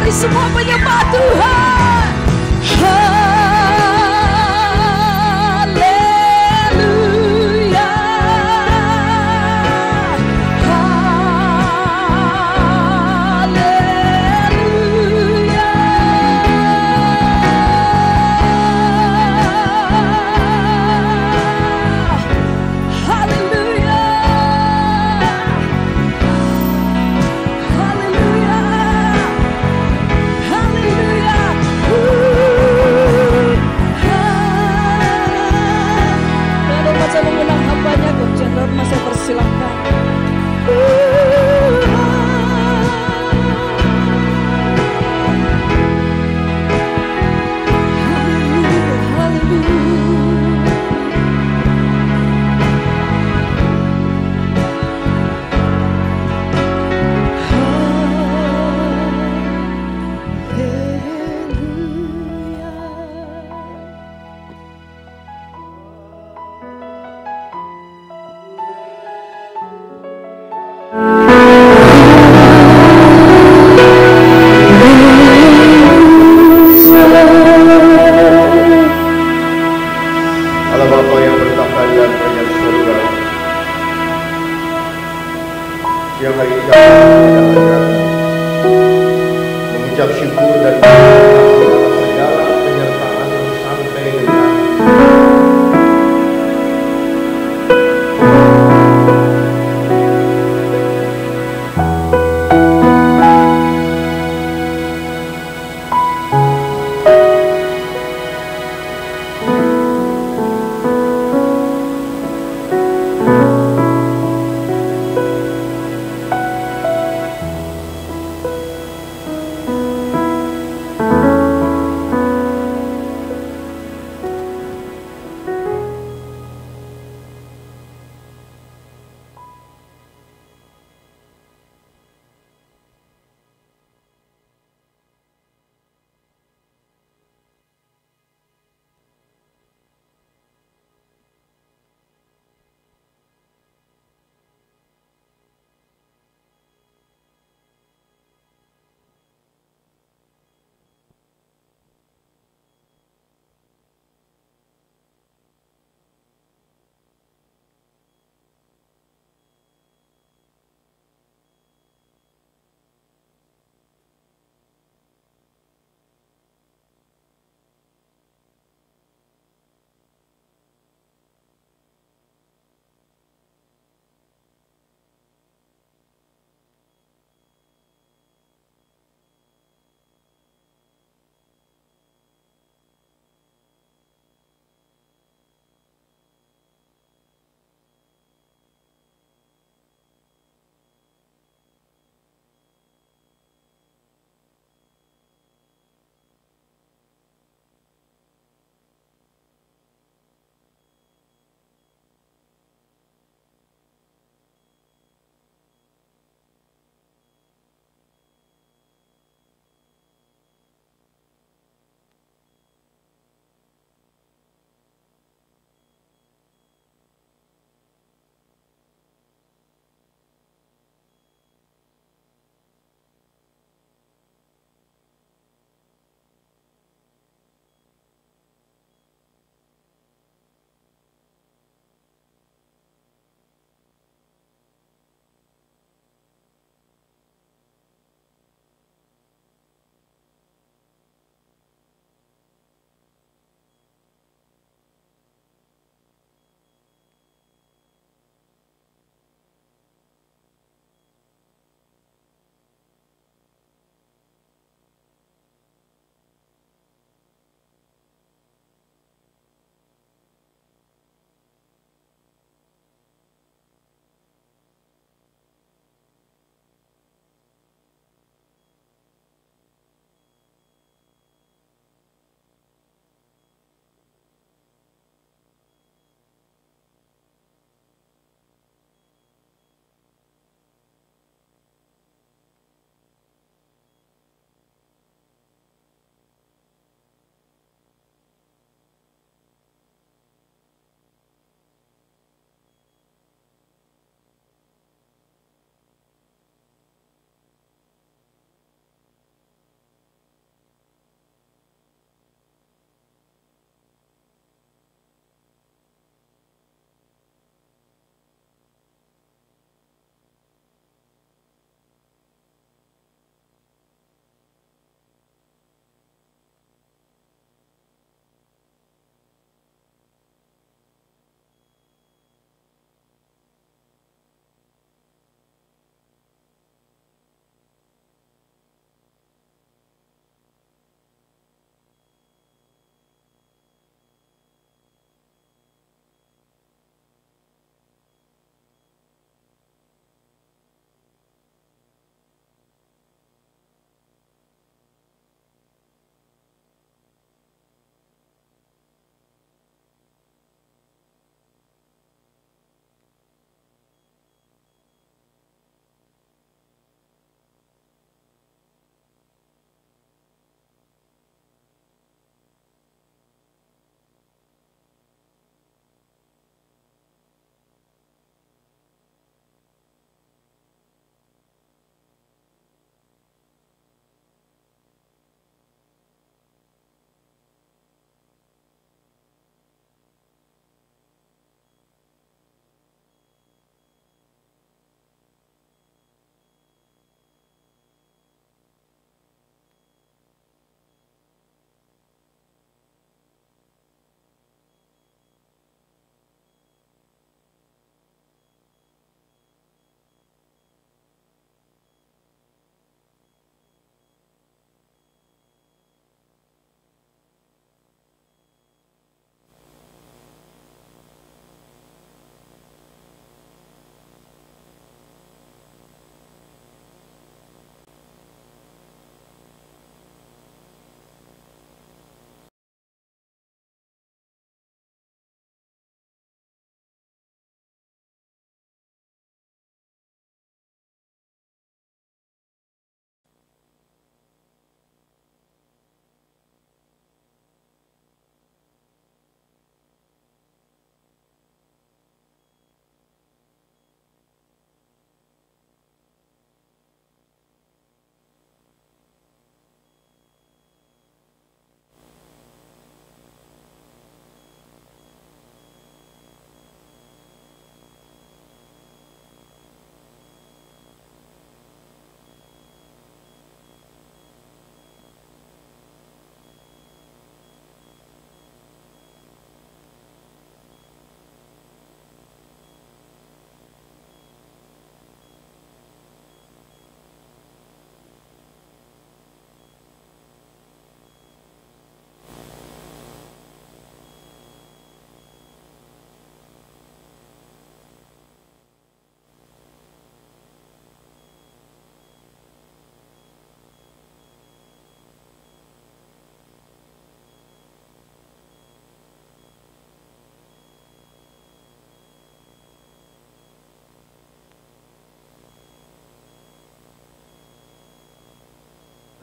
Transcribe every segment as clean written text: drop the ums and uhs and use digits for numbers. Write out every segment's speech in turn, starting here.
Mari semua menyembah Tuhan. Hallelujah.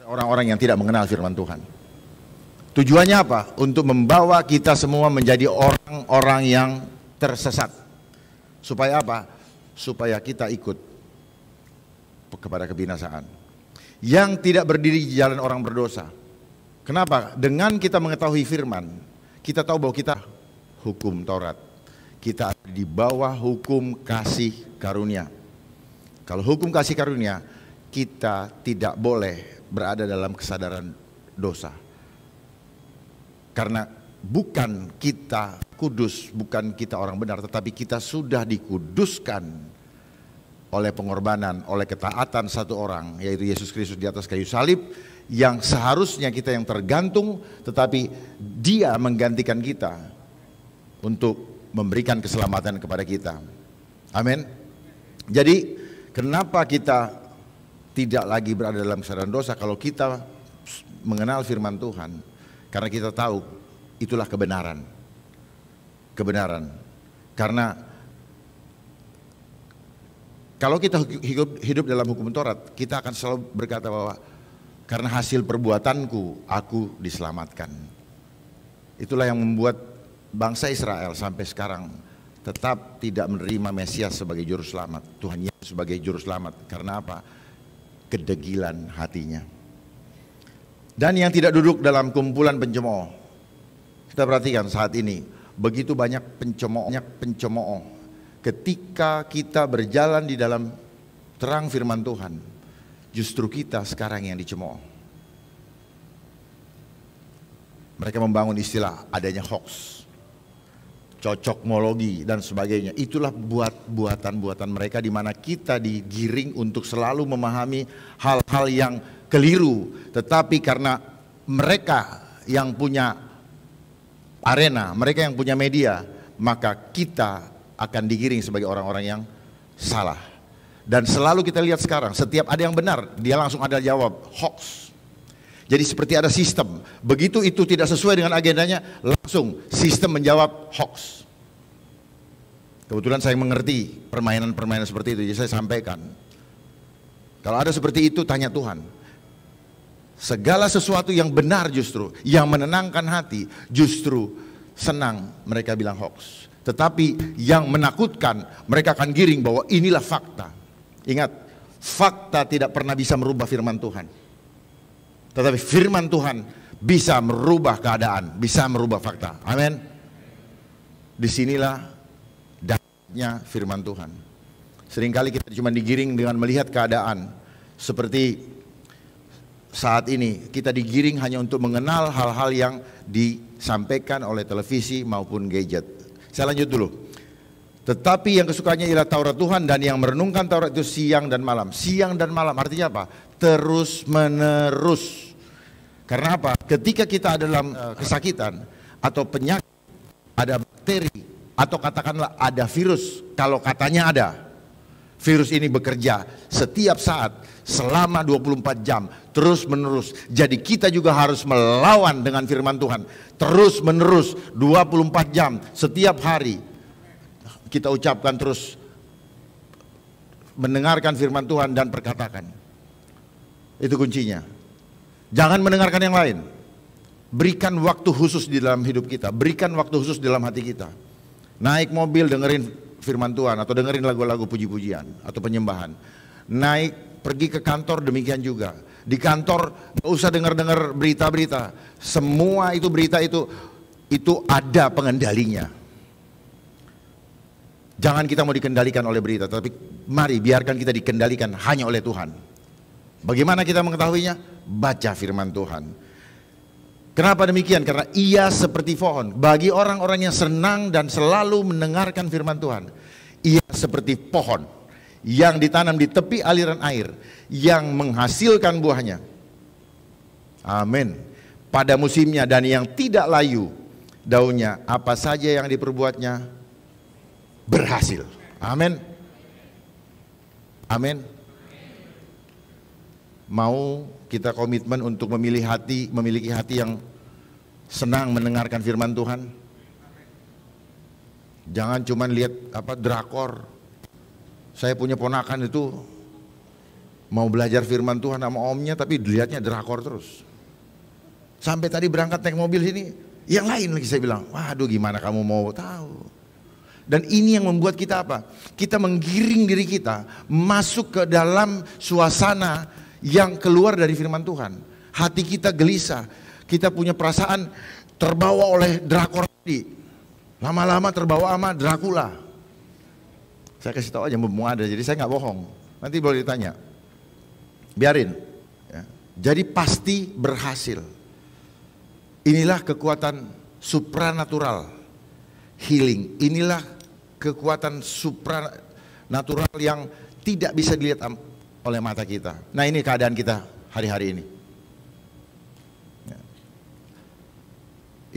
orang-orang yang tidak mengenal firman Tuhan. Tujuannya apa? Untuk membawa kita semua menjadi orang-orang yang tersesat. Supaya apa? Supaya kita ikut kepada kebinasaan. Yang tidak berdiri di jalan orang berdosa. Kenapa? Dengan kita mengetahui firman, kita tahu bahwa kita hukum Taurat. Kita ada di bawah hukum kasih karunia. Kalau hukum kasih karunia, kita tidak boleh berada dalam kesadaran dosa. Karena bukan kita kudus, bukan kita orang benar, tetapi kita sudah dikuduskan oleh pengorbanan, oleh ketaatan satu orang, yaitu Yesus Kristus di atas kayu salib, yang seharusnya kita yang tergantung, tetapi Dia menggantikan kita untuk memberikan keselamatan kepada kita. Amin. Jadi kenapa kita tidak lagi berada dalam kesadaran dosa kalau kita mengenal firman Tuhan? Karena kita tahu itulah kebenaran. Kebenaran. Karena kalau kita hidup dalam hukum Taurat, kita akan selalu berkata bahwa karena hasil perbuatanku aku diselamatkan. Itulah yang membuat bangsa Israel sampai sekarang tetap tidak menerima Mesias sebagai juru selamat, Tuhan Yesus sebagai juru selamat. Karena apa? Kedegilan hatinya. Dan yang tidak duduk dalam kumpulan pencemooh. Kita perhatikan saat ini begitu banyak pencemooh. Ketika kita berjalan di dalam terang firman Tuhan, justru kita sekarang yang dicemooh. Mereka membangun istilah adanya hoax, cocokmologi dan sebagainya. Itulah buatan-buatan mereka, di mana kita digiring untuk selalu memahami hal-hal yang keliru. Tetapi karena mereka yang punya arena, mereka yang punya media, maka kita akan digiring sebagai orang-orang yang salah. Dan selalu kita lihat sekarang, setiap ada yang benar, dia langsung ada jawab, hoax. Jadi seperti ada sistem, begitu itu tidak sesuai dengan agendanya, langsung sistem menjawab hoax. Kebetulan saya mengerti permainan-permainan seperti itu, jadi saya sampaikan. Kalau ada seperti itu, tanya Tuhan. Segala sesuatu yang benar justru, yang menenangkan hati, justru senang mereka bilang hoax. Tetapi yang menakutkan, mereka akan giring bahwa inilah fakta. Ingat, fakta tidak pernah bisa merubah firman Tuhan. Tetapi firman Tuhan bisa merubah keadaan, bisa merubah fakta. Amin. Disinilah dahsyatnya firman Tuhan. Seringkali kita cuma digiring dengan melihat keadaan. Seperti saat ini kita digiring hanya untuk mengenal hal-hal yang disampaikan oleh televisi maupun gadget. Saya lanjut dulu. Tetapi yang kesukaannya ialah Taurat Tuhan, dan yang merenungkan Taurat itu siang dan malam. Siang dan malam artinya apa? Terus menerus. Karena apa? Ketika kita dalam kesakitan atau penyakit, ada bakteri atau katakanlah ada virus, kalau katanya ada, virus ini bekerja setiap saat selama 24 jam terus menerus. Jadi kita juga harus melawan dengan firman Tuhan terus menerus 24 jam setiap hari. Kita ucapkan terus, mendengarkan firman Tuhan dan perkatakan. Itu kuncinya. Jangan mendengarkan yang lain. Berikan waktu khusus di dalam hidup kita, berikan waktu khusus di dalam hati kita. Naik mobil dengerin firman Tuhan atau dengerin lagu-lagu puji-pujian atau penyembahan. Naik pergi ke kantor demikian juga. Di kantor nggak usah dengar-dengar berita-berita. Semua itu berita itu ada pengendalinya. Jangan kita mau dikendalikan oleh berita, tapi mari biarkan kita dikendalikan hanya oleh Tuhan. Bagaimana kita mengetahuinya? Baca firman Tuhan. Kenapa demikian? Karena ia seperti pohon. Bagi orang-orang yang senang dan selalu mendengarkan firman Tuhan, ia seperti pohon yang ditanam di tepi aliran air, yang menghasilkan buahnya. Amin. Pada musimnya, dan yang tidak layu daunnya, apa saja yang diperbuatnya berhasil. Amin. Amin. Mau kita komitmen untuk memiliki hati yang senang mendengarkan firman Tuhan. Jangan cuma lihat drakor. Saya punya ponakan itu Mau belajar firman Tuhan sama omnya tapi dilihatnya drakor terus. Sampai tadi berangkat naik mobil sini, yang lain lagi saya bilang, waduh gimana kamu mau tahu. Dan ini yang membuat kita apa? Kita menggiring diri kita masuk ke dalam suasana yang keluar dari firman Tuhan. Hati kita gelisah, kita punya perasaan terbawa oleh drakor tadi. Lama-lama terbawa sama Dracula. Saya kasih tahu aja mumpung ada, jadi saya nggak bohong. Nanti boleh ditanya. Biarin. Ya. Jadi pasti berhasil. Inilah kekuatan supranatural healing. Inilah kekuatan supranatural yang tidak bisa dilihat oleh mata kita. Nah ini keadaan kita hari-hari ini. Ya.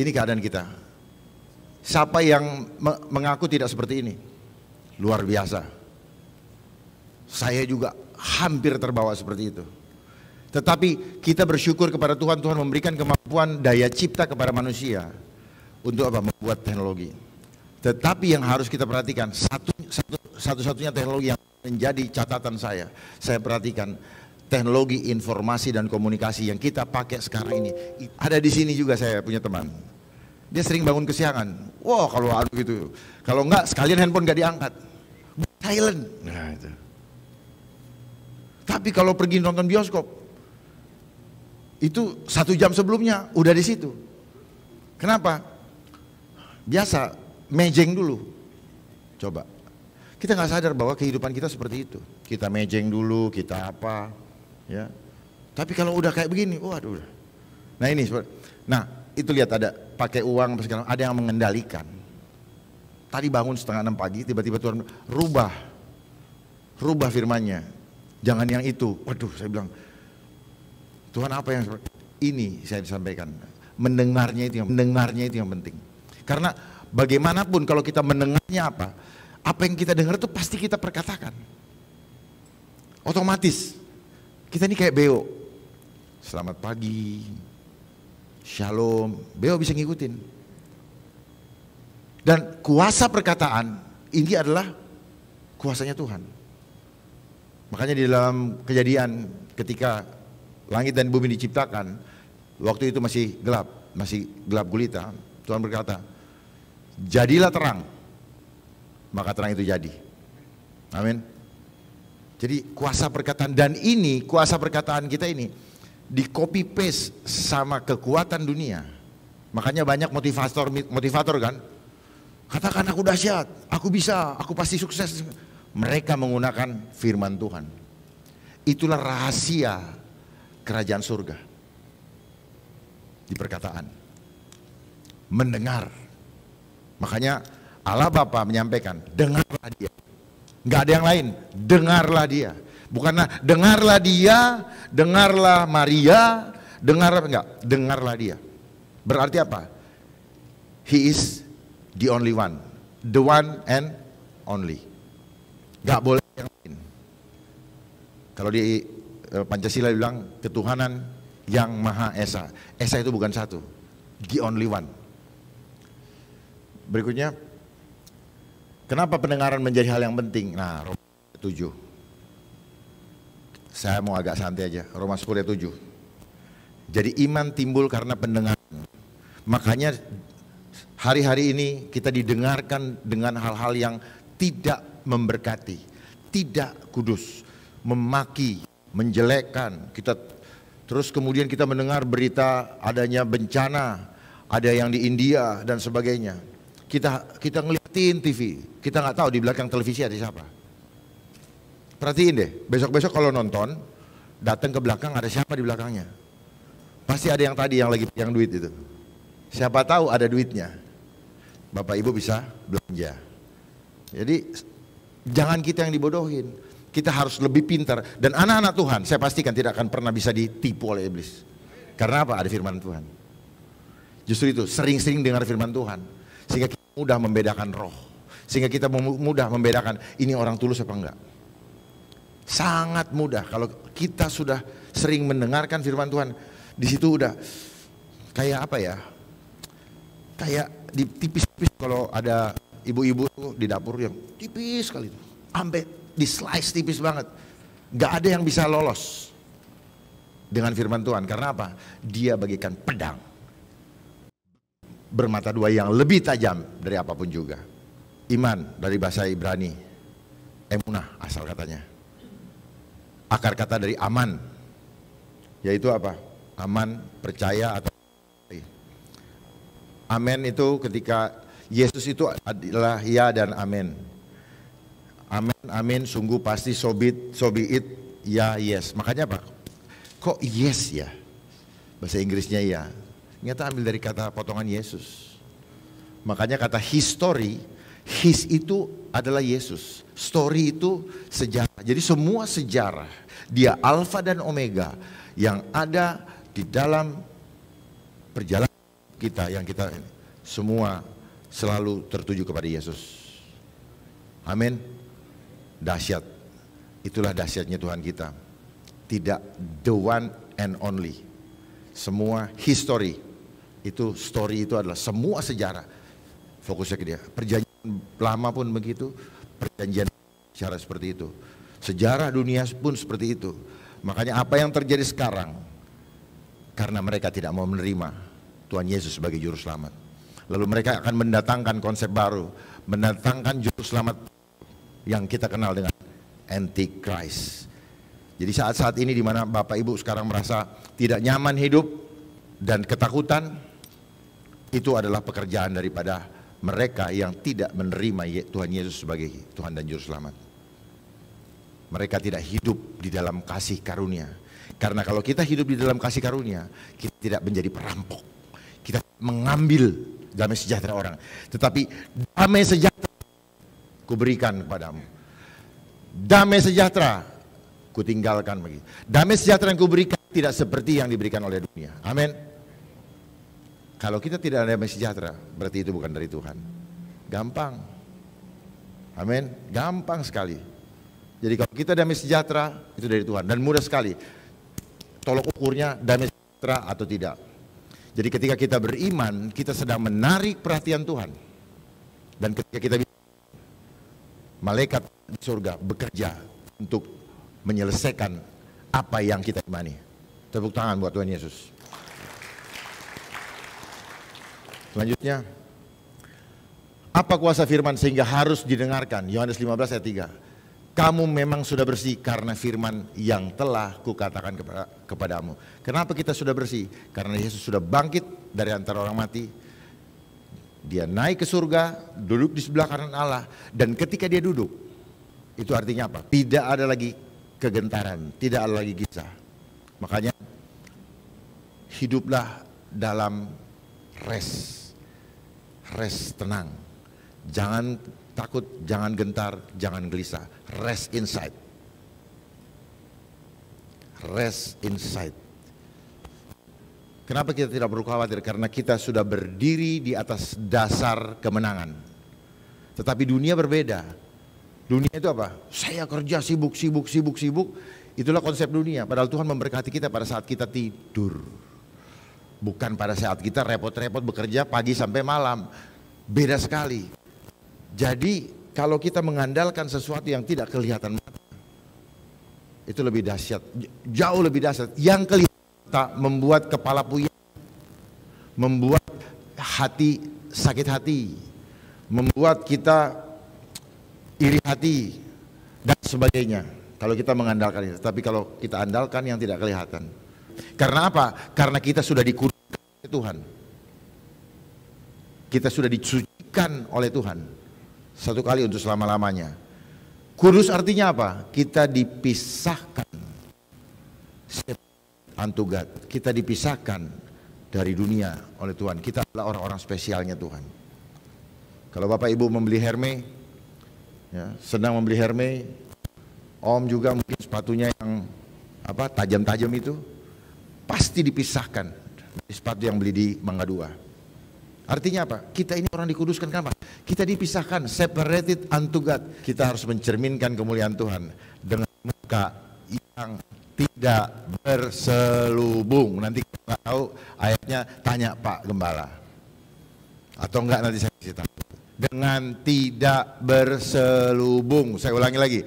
Ini keadaan kita. Siapa yang mengaku tidak seperti ini? Luar biasa. Saya juga hampir terbawa seperti itu. Tetapi kita bersyukur kepada Tuhan, Tuhan memberikan kemampuan daya cipta kepada manusia untuk apa? Membuat teknologi. Tetapi yang harus kita perhatikan, satu-satunya teknologi yang menjadi catatan saya perhatikan teknologi informasi dan komunikasi yang kita pakai sekarang ini. Ada di sini juga saya punya teman. Dia sering bangun kesiangan. Wah kalau aduh gitu, kalau enggak sekalian handphone gak diangkat, silent. Nah itu. Tapi kalau pergi nonton bioskop, itu 1 jam sebelumnya udah di situ. Kenapa? Biasa, mejeng dulu. Coba. Kita nggak sadar bahwa kehidupan kita seperti itu. Kita mejeng dulu, kita apa, ya. Tapi kalau udah kayak begini, waduh. Nah ini, nah itu lihat ada pakai uang, ada yang mengendalikan. Tadi bangun 5:30 pagi, tiba-tiba Tuhan rubah firman-Nya. Jangan yang itu. Waduh, saya bilang, Tuhan apa yang ini saya disampaikan. Mendengarnya itu yang penting. Karena bagaimanapun kalau kita mendengarnya apa yang kita dengar itu pasti kita perkatakan. Otomatis. Kita ini kayak Beo. Selamat pagi. Shalom. Beo bisa ngikutin. Dan kuasa perkataan ini adalah kuasanya Tuhan. Makanya di dalam Kejadian ketika langit dan bumi diciptakan, waktu itu masih gelap gulita, Tuhan berkata, jadilah terang, maka terang itu jadi. Amin. Jadi kuasa perkataan, dan ini kuasa perkataan kita ini di copy paste sama kekuatan dunia. Makanya banyak motivator kan, katakan aku dahsyat, aku bisa, aku pasti sukses. Mereka menggunakan firman Tuhan. Itulah rahasia kerajaan surga. Di perkataan. Mendengar. Makanya Allah Bapa menyampaikan, dengarlah dia. Enggak ada yang lain, dengarlah dia. Bukanlah dengarlah dia, dengarlah Maria, dengarlah dia. Berarti apa? He is the only one. The one and only. Gak boleh yang lain. Kalau di Pancasila bilang ketuhanan yang Maha Esa. Esa itu bukan satu, the only one. Berikutnya, kenapa pendengaran menjadi hal yang penting? Nah, Roma 7. Saya mau agak santai aja. Roma 10 ayat 7. Jadi iman timbul karena pendengaran. Makanya hari-hari ini kita didengarkan dengan hal-hal yang tidak memberkati, tidak kudus, memaki, menjelekkan. Terus kemudian kita mendengar berita adanya bencana, ada yang di India dan sebagainya. Kita ngeliatin TV, kita nggak tahu di belakang televisi ada siapa. Perhatiin deh, besok-besok kalau nonton, datang ke belakang ada siapa di belakangnya. Pasti ada yang tadi yang lagi pegang duit itu. Siapa tahu ada duitnya. Bapak Ibu bisa belanja. Jadi jangan kita yang dibodohin. Kita harus lebih pintar. Dan anak-anak Tuhan saya pastikan tidak akan pernah bisa ditipu oleh iblis. Karena apa? Ada firman Tuhan. Justru itu, sering-sering dengar firman Tuhan. Sehingga kita mudah membedakan roh. Sehingga kita mudah membedakan ini orang tulus apa enggak. Sangat mudah kalau kita sudah sering mendengarkan firman Tuhan. Di situ udah kayak apa ya? Kayak tipis-tipis kalau ada ibu-ibu di dapur yang tipis sekali itu, sampai di slice tipis banget. Gak ada yang bisa lolos dengan firman Tuhan. Karena apa? Dia bagikan pedang bermata dua yang lebih tajam dari apapun juga. Iman dari bahasa Ibrani, emunah asal katanya. Akar kata dari aman, yaitu apa? Aman, percaya atau amen itu ketika Yesus itu adalah ya dan amin. Amin, amin, sungguh pasti, so be it, ya, yes. Makanya apa? Kok yes ya? Bahasa Inggrisnya ya. Ternyata ambil dari kata potongan Yesus. Makanya kata history, his itu adalah Yesus. Story itu sejarah. Jadi semua sejarah, dia alfa dan omega yang ada di dalam perjalanan kita, yang kita semua selalu tertuju kepada Yesus. Amin. Dahsyat. Itulah dahsyatnya Tuhan kita. Tidak the one and only. Semua history. Itu story itu adalah semua sejarah. Fokusnya ke dia. Perjanjian lama pun begitu. Perjanjian sejarah seperti itu. Sejarah dunia pun seperti itu. Makanya apa yang terjadi sekarang, karena mereka tidak mau menerima Tuhan Yesus sebagai juru selamat. Lalu mereka akan mendatangkan konsep baru, mendatangkan juru selamat yang kita kenal dengan Antichrist. Jadi saat-saat ini di mana Bapak Ibu sekarang merasa tidak nyaman hidup dan ketakutan, itu adalah pekerjaan daripada mereka yang tidak menerima Tuhan Yesus sebagai Tuhan dan juru selamat. Mereka tidak hidup di dalam kasih karunia. Karena kalau kita hidup di dalam kasih karunia, kita tidak menjadi perampok. Kita mengambil damai sejahtera orang. Tetapi damai sejahtera kuberikan kepadamu. Damai sejahtera kutinggalkan begitu. Damai sejahtera yang kuberikan tidak seperti yang diberikan oleh dunia. Amin. Kalau kita tidak ada damai sejahtera, berarti itu bukan dari Tuhan. Gampang. Amin. Gampang sekali. Jadi kalau kita damai sejahtera, itu dari Tuhan. Dan mudah sekali. Tolok ukurnya damai sejahtera atau tidak. Jadi ketika kita beriman, kita sedang menarik perhatian Tuhan. Dan ketika kita malaikat di surga bekerja untuk menyelesaikan apa yang kita imani. Tepuk tangan buat Tuhan Yesus. Selanjutnya, apa kuasa firman sehingga harus didengarkan? Yohanes 15 ayat 3. Kamu memang sudah bersih karena firman yang telah kukatakan kepadamu. Kenapa kita sudah bersih? Karena Yesus sudah bangkit dari antara orang mati. Dia naik ke surga, duduk di sebelah kanan Allah. Dan ketika dia duduk, itu artinya apa? Tidak ada lagi kegentaran, tidak ada lagi gisah. Makanya hiduplah dalam rest tenang. Jangan takut, jangan gentar, jangan gelisah. Rest inside. Rest inside. Kenapa kita tidak perlu khawatir? Karena kita sudah berdiri di atas dasar kemenangan. Tetapi dunia berbeda. Dunia itu apa? Saya kerja sibuk. Itulah konsep dunia. Padahal Tuhan memberkati kita pada saat kita tidur. Bukan pada saat kita repot-repot bekerja pagi sampai malam. Beda sekali. Jadi kalau kita mengandalkan sesuatu yang tidak kelihatan mata, itu lebih dahsyat, jauh lebih dahsyat. Yang kelihatan membuat kepala puyeng, membuat hati sakit hati, membuat kita iri hati dan sebagainya. Kalau kita mengandalkan itu, tapi kalau kita andalkan yang tidak kelihatan. Karena apa? Karena kita sudah dikuduskan oleh Tuhan. Kita sudah disucikan oleh Tuhan. Satu kali untuk selama-lamanya. Kudus artinya apa? Kita dipisahkan. Unto God. Kita dipisahkan dari dunia oleh Tuhan. Kita adalah orang-orang spesialnya Tuhan. Kalau Bapak Ibu membeli Hermes, ya, sedang membeli Hermes, Om juga mungkin sepatunya yang tajam-tajam itu, pasti dipisahkan dari sepatu yang beli di Mangga 2. Artinya apa? Kita ini orang dikuduskan, kenapa? Kita dipisahkan, separated unto God. Kita harus mencerminkan kemuliaan Tuhan dengan muka yang tidak berselubung. Nanti kita nggak tahu ayatnya, tanya Pak Gembala. Atau enggak nanti saya kasih tahu. Dengan tidak berselubung. Saya ulangi lagi.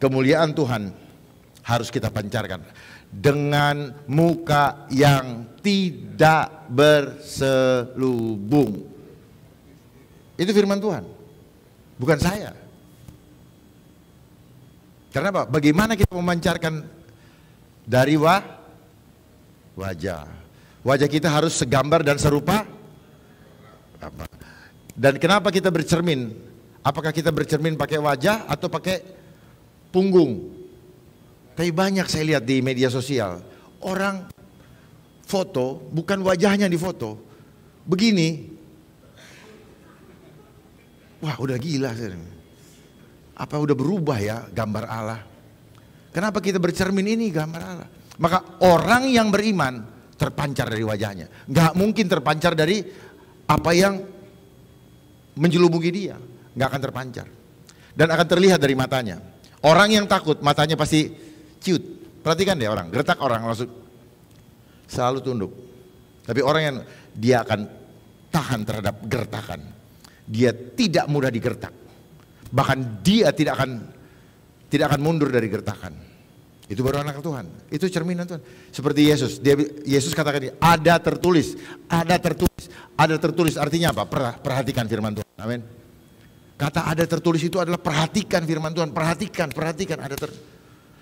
kemuliaan Tuhan harus kita pancarkan dengan muka yang tidak berselubung. Itu firman Tuhan, bukan saya. Karena apa? Bagaimana kita memancarkan dari wajah. Wajah kita harus segambar dan serupa apa? Dan kenapa kita bercermin? Apakah kita bercermin pakai wajah atau pakai punggung? Tapi banyak saya lihat di media sosial, orang foto bukan wajahnya di foto, begini. Wah, udah gila. Apa udah berubah ya gambar Allah? Kenapa kita bercermin ini gambar Allah? Maka orang yang beriman terpancar dari wajahnya. Nggak mungkin terpancar dari apa yang menjelubungi dia. Nggak akan terpancar. Dan akan terlihat dari matanya. Orang yang takut matanya pasti ciut. Perhatikan deh orang, gertak orang langsung selalu tunduk. Tapi orang yang dia akan tahan terhadap gertakan. Dia tidak mudah digertak. Bahkan dia tidak akan mundur dari gertakan. Itu baru anak Tuhan. Itu cerminan Tuhan. Seperti Yesus. Yesus katakan ada tertulis, ada tertulis, ada tertulis. Artinya apa? Perhatikan firman Tuhan. Amin. Kata ada tertulis itu adalah perhatikan firman Tuhan. Perhatikan.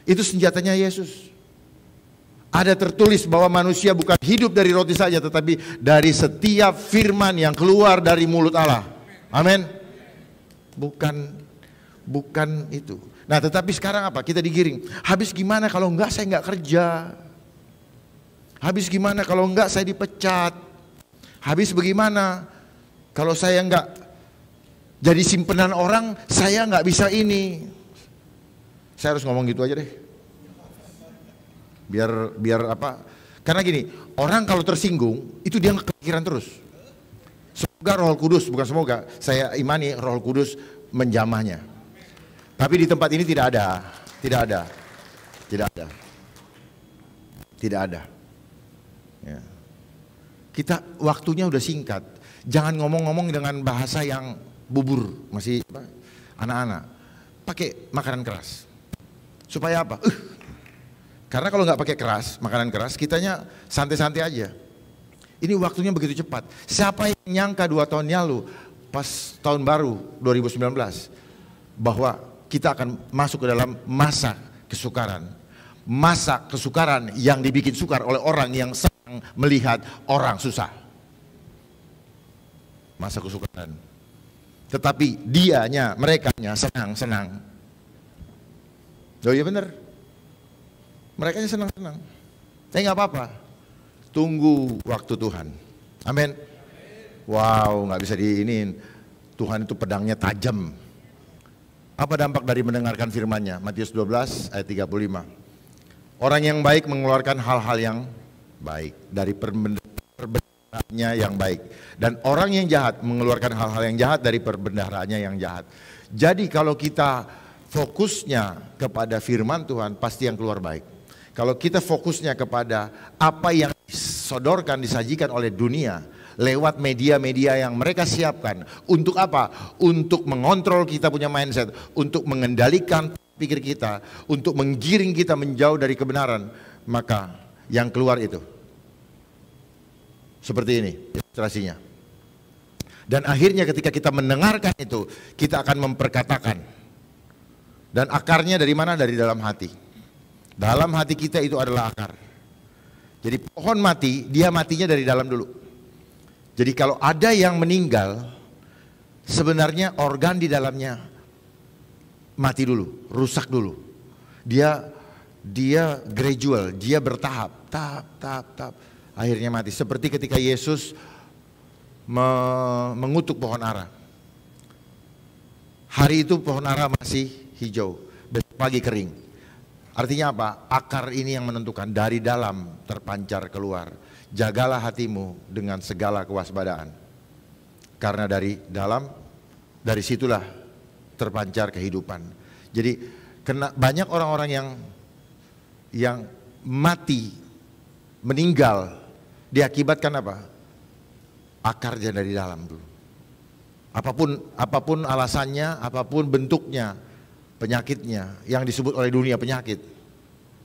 Itu senjatanya Yesus. Ada tertulis bahwa manusia bukan hidup dari roti saja, tetapi dari setiap firman yang keluar dari mulut Allah. Amin. Bukan itu. Nah, tetapi sekarang apa? Kita digiring. Habis gimana kalau enggak saya enggak kerja? Habis gimana kalau enggak saya dipecat? Habis bagaimana kalau saya enggak jadi simpenan orang, saya enggak bisa ini? Saya harus ngomong gitu aja deh. Biar apa? Karena gini, orang kalau tersinggung itu dia kepikiran terus. Semoga Roh Kudus, bukan semoga, saya imani Roh Kudus menjamahnya. Tapi di tempat ini tidak ada. Ya. Kita waktunya udah singkat. Jangan ngomong-ngomong dengan bahasa yang bubur, masih anak-anak. Pakai makanan keras. Supaya apa? Karena kalau nggak pakai keras, makanan keras, kitanya santai-santai aja. Ini waktunya begitu cepat. Siapa yang nyangka 2 tahun yang lalu, pas tahun baru 2019, bahwa kita akan masuk ke dalam masa kesukaran. Masa kesukaran yang dibikin sukar oleh orang yang senang melihat orang susah. Masa kesukaran. Tetapi merekanya senang-senang. Oh iya benar. Merekanya senang-senang. Tapi nggak apa-apa. Tunggu waktu Tuhan. Amin. Wow, nggak bisa diinin. Tuhan itu pedangnya tajam. Apa dampak dari mendengarkan firman-Nya? Matius 12 ayat 35. Orang yang baik mengeluarkan hal-hal yang baik dari perbendaharaannya yang baik. Dan orang yang jahat mengeluarkan hal-hal yang jahat dari perbendaharaannya yang jahat. Jadi kalau kita fokusnya kepada firman Tuhan, pasti yang keluar baik. Kalau kita fokusnya kepada apa yang disodorkan, disajikan oleh dunia lewat media-media yang mereka siapkan. Untuk apa? Untuk mengontrol kita punya mindset, untuk mengendalikan pikir kita, untuk menggiring kita menjauh dari kebenaran. Maka yang keluar itu seperti ini ilustrasinya. Dan akhirnya ketika kita mendengarkan itu, kita akan memperkatakan. Dan akarnya dari mana? Dari dalam hati. Dalam hati kita itu adalah akar. Jadi pohon mati, dia matinya dari dalam dulu. Jadi kalau ada yang meninggal, sebenarnya organ di dalamnya mati dulu, rusak dulu. Dia gradual, dia bertahap, tahap, akhirnya mati. Seperti ketika Yesus mengutuk pohon ara. Hari itu pohon ara masih hijau, besok pagi kering. Artinya apa? Akar ini yang menentukan, dari dalam terpancar keluar. Jagalah hatimu dengan segala kewaspadaan. Karena dari dalam, dari situlah terpancar kehidupan. Jadi banyak orang-orang yang mati, meninggal, diakibatkan apa? Akarnya dari dalam dulu. Apapun alasannya, apapun bentuknya, penyakitnya yang disebut oleh dunia penyakit.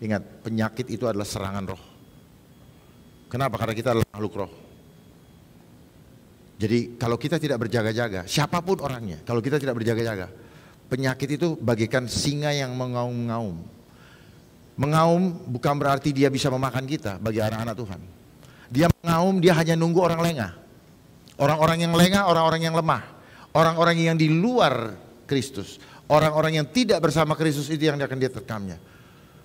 Ingat, penyakit itu adalah serangan roh. Kenapa? Karena kita adalah makhluk roh. Jadi kalau kita tidak berjaga-jaga, siapapun orangnya, kalau kita tidak berjaga-jaga, penyakit itu bagaikan singa yang mengaum-ngaum. Mengaum bukan berarti dia bisa memakan kita bagi anak-anak Tuhan. Dia mengaum, dia hanya nunggu orang lengah. Orang-orang yang lengah, orang-orang yang lemah. Orang-orang yang di luar Kristus. Orang-orang yang tidak bersama Kristus itu yang akan dia terkamnya.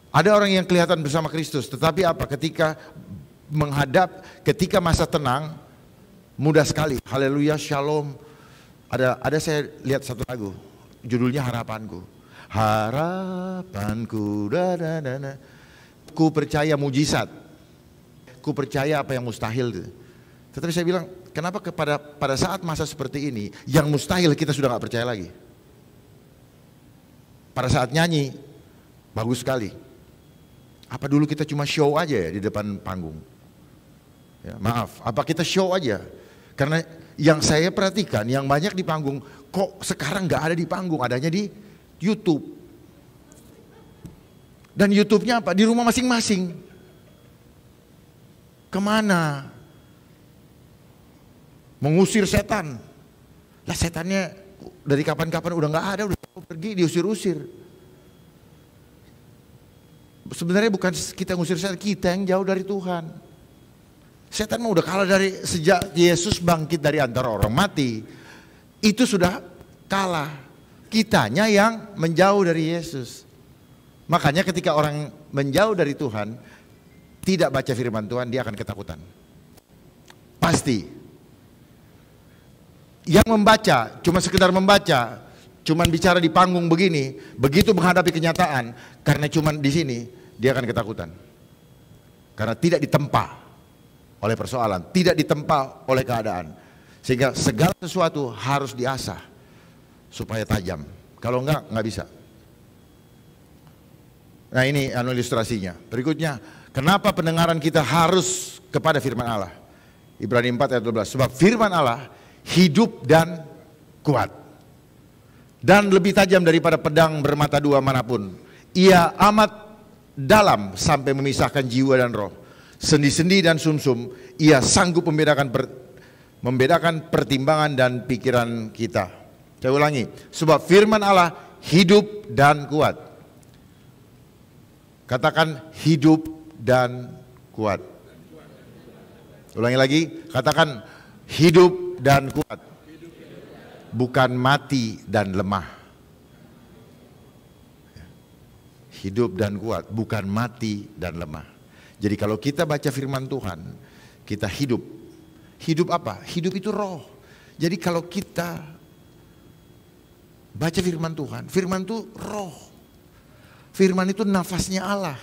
Ada orang yang kelihatan bersama Kristus, tetapi apa? Ketika ketika masa tenang, mudah sekali. Haleluya, shalom. Ada saya lihat satu lagu, judulnya Harapanku. Harapanku, ku percaya mujizat, ku percaya apa yang mustahil. Tetapi saya bilang, kenapa pada saat masa seperti ini, yang mustahil kita sudah gak percaya lagi. Pada saat nyanyi, bagus sekali. Apa dulu kita cuma show aja ya di depan panggung? Ya, maaf, apa kita show aja? Karena yang saya perhatikan, yang banyak di panggung, kok sekarang gak ada di panggung, adanya di YouTube. Dan YouTube-nya apa? Di rumah masing-masing. Kemana? Mengusir setan. Lah setannya dari kapan-kapan udah gak ada, udah pergi, diusir-usir. Sebenarnya bukan kita ngusir setan, kita yang jauh dari Tuhan. Setan mah udah kalah dari sejak Yesus bangkit dari antara orang mati. Itu sudah kalah. Kitanya yang menjauh dari Yesus. Makanya ketika orang menjauh dari Tuhan, tidak baca firman Tuhan, dia akan ketakutan. Pasti. Yang membaca, cuma sekedar membaca, cuma bicara di panggung begini, begitu menghadapi kenyataan, karena cuma di sini, dia akan ketakutan. Karena tidak ditempa oleh persoalan, tidak ditempa oleh keadaan. Sehingga segala sesuatu harus diasah supaya tajam. Kalau enggak bisa. Nah ini ilustrasinya. Berikutnya, kenapa pendengaran kita harus kepada firman Allah? Ibrani 4 ayat 12. Sebab firman Allah hidup dan kuat. Dan lebih tajam daripada pedang bermata dua manapun. Ia amat dalam sampai memisahkan jiwa dan roh, sendi-sendi dan sumsum. Ia sanggup membedakan pertimbangan dan pikiran kita. Saya ulangi, sebab firman Allah hidup dan kuat. Katakan hidup dan kuat. Ulangi lagi, katakan hidup dan kuat. Bukan mati dan lemah. Hidup dan kuat, bukan mati dan lemah. Jadi kalau kita baca firman Tuhan, kita hidup. Hidup apa? Hidup itu roh. Jadi kalau kita baca firman Tuhan, firman itu roh. Firman itu nafasnya Allah.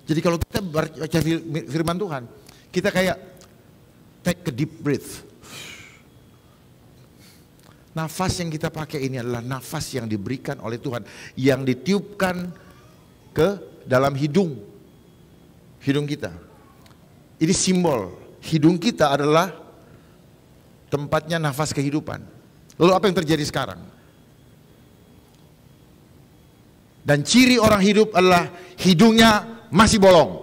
Jadi kalau kita baca firman Tuhan, kita kayak take a deep breath. Nafas yang kita pakai ini adalah nafas yang diberikan oleh Tuhan, yang ditiupkan ke dalam hidung kita. Ini simbol, hidung kita adalah tempatnya nafas kehidupan. Lalu apa yang terjadi sekarang? Dan ciri orang hidup adalah hidungnya masih bolong.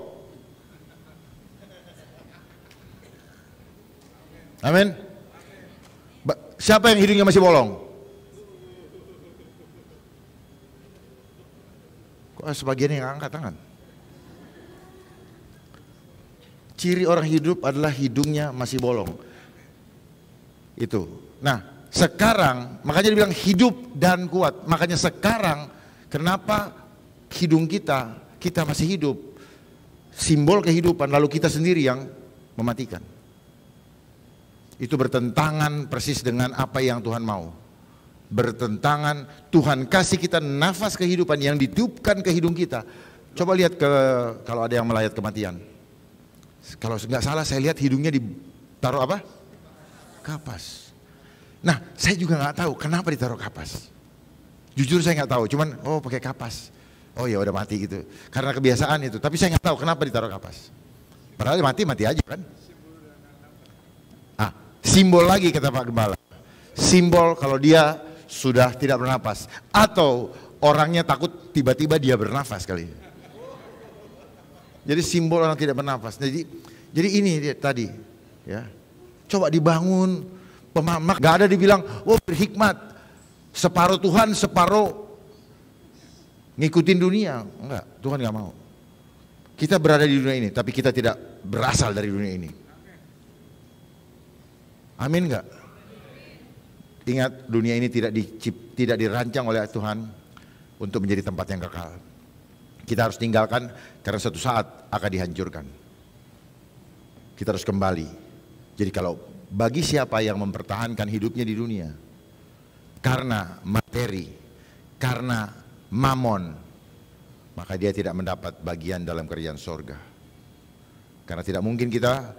Amin. Siapa yang hidungnya masih bolong? Kok sebagian yang angkat tangan? Ciri orang hidup adalah hidungnya masih bolong. Itu. Nah, sekarang makanya dibilang hidup dan kuat. Makanya sekarang kenapa hidung kita masih hidup? Simbol kehidupan, lalu kita sendiri yang mematikan. Itu bertentangan persis dengan apa yang Tuhan mau. Bertentangan, Tuhan kasih kita nafas kehidupan yang ditiupkan ke hidung kita. Coba lihat kalau ada yang melayat kematian. Kalau nggak salah saya lihat hidungnya ditaruh apa? Kapas. Nah, saya juga nggak tahu kenapa ditaruh kapas. Jujur saya nggak tahu, cuman pakai kapas. Oh ya udah mati gitu. Karena kebiasaan itu. Tapi saya nggak tahu kenapa ditaruh kapas. Padahal mati aja kan. Simbol lagi kata Pak Gembala. Simbol kalau dia sudah tidak bernafas, atau orangnya takut tiba-tiba dia bernafas kali. Jadi simbol orang tidak bernafas. Jadi ini dia tadi, ya. Coba dibangun pemahaman. Gak ada dibilang, oh berhikmat, separuh Tuhan, separuh ngikutin dunia. Enggak, Tuhan gak mau. Kita berada di dunia ini, tapi kita tidak berasal dari dunia ini. Amin enggak? Ingat, dunia ini tidak dirancang oleh Tuhan untuk menjadi tempat yang kekal. Kita harus tinggalkan karena suatu saat akan dihancurkan. Kita harus kembali. Jadi kalau bagi siapa yang mempertahankan hidupnya di dunia karena materi, karena mamon, maka dia tidak mendapat bagian dalam kerajaan sorga. Karena tidak mungkin kita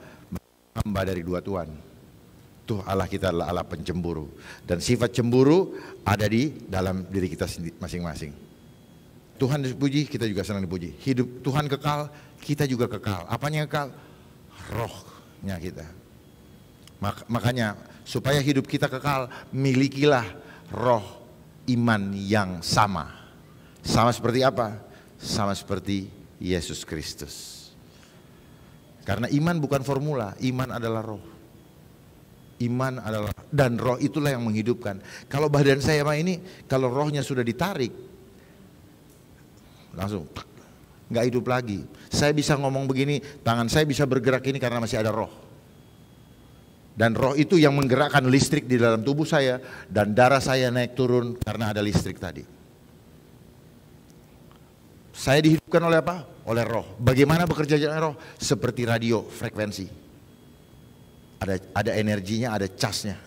hamba dari dua Tuhan. Tuh Allah kita adalah Allah pencemburu, dan sifat cemburu ada di dalam diri kita masing-masing. Tuhan dipuji, kita juga senang dipuji. Hidup Tuhan kekal, kita juga kekal. Apanya kekal? Rohnya kita. Makanya supaya hidup kita kekal, milikilah roh iman yang sama. Sama seperti apa? Sama seperti Yesus Kristus. Karena iman bukan formula, iman adalah roh. Iman adalah, dan roh itulah yang menghidupkan. Kalau badan saya ini, kalau rohnya sudah ditarik, langsung nggak hidup lagi. Saya bisa ngomong begini, tangan saya bisa bergerak ini karena masih ada roh. Dan roh itu yang menggerakkan listrik di dalam tubuh saya, dan darah saya naik turun karena ada listrik tadi. Saya dihidupkan oleh apa? Oleh roh. Bagaimana bekerja roh? Seperti radio frekuensi. Ada energinya, ada casnya.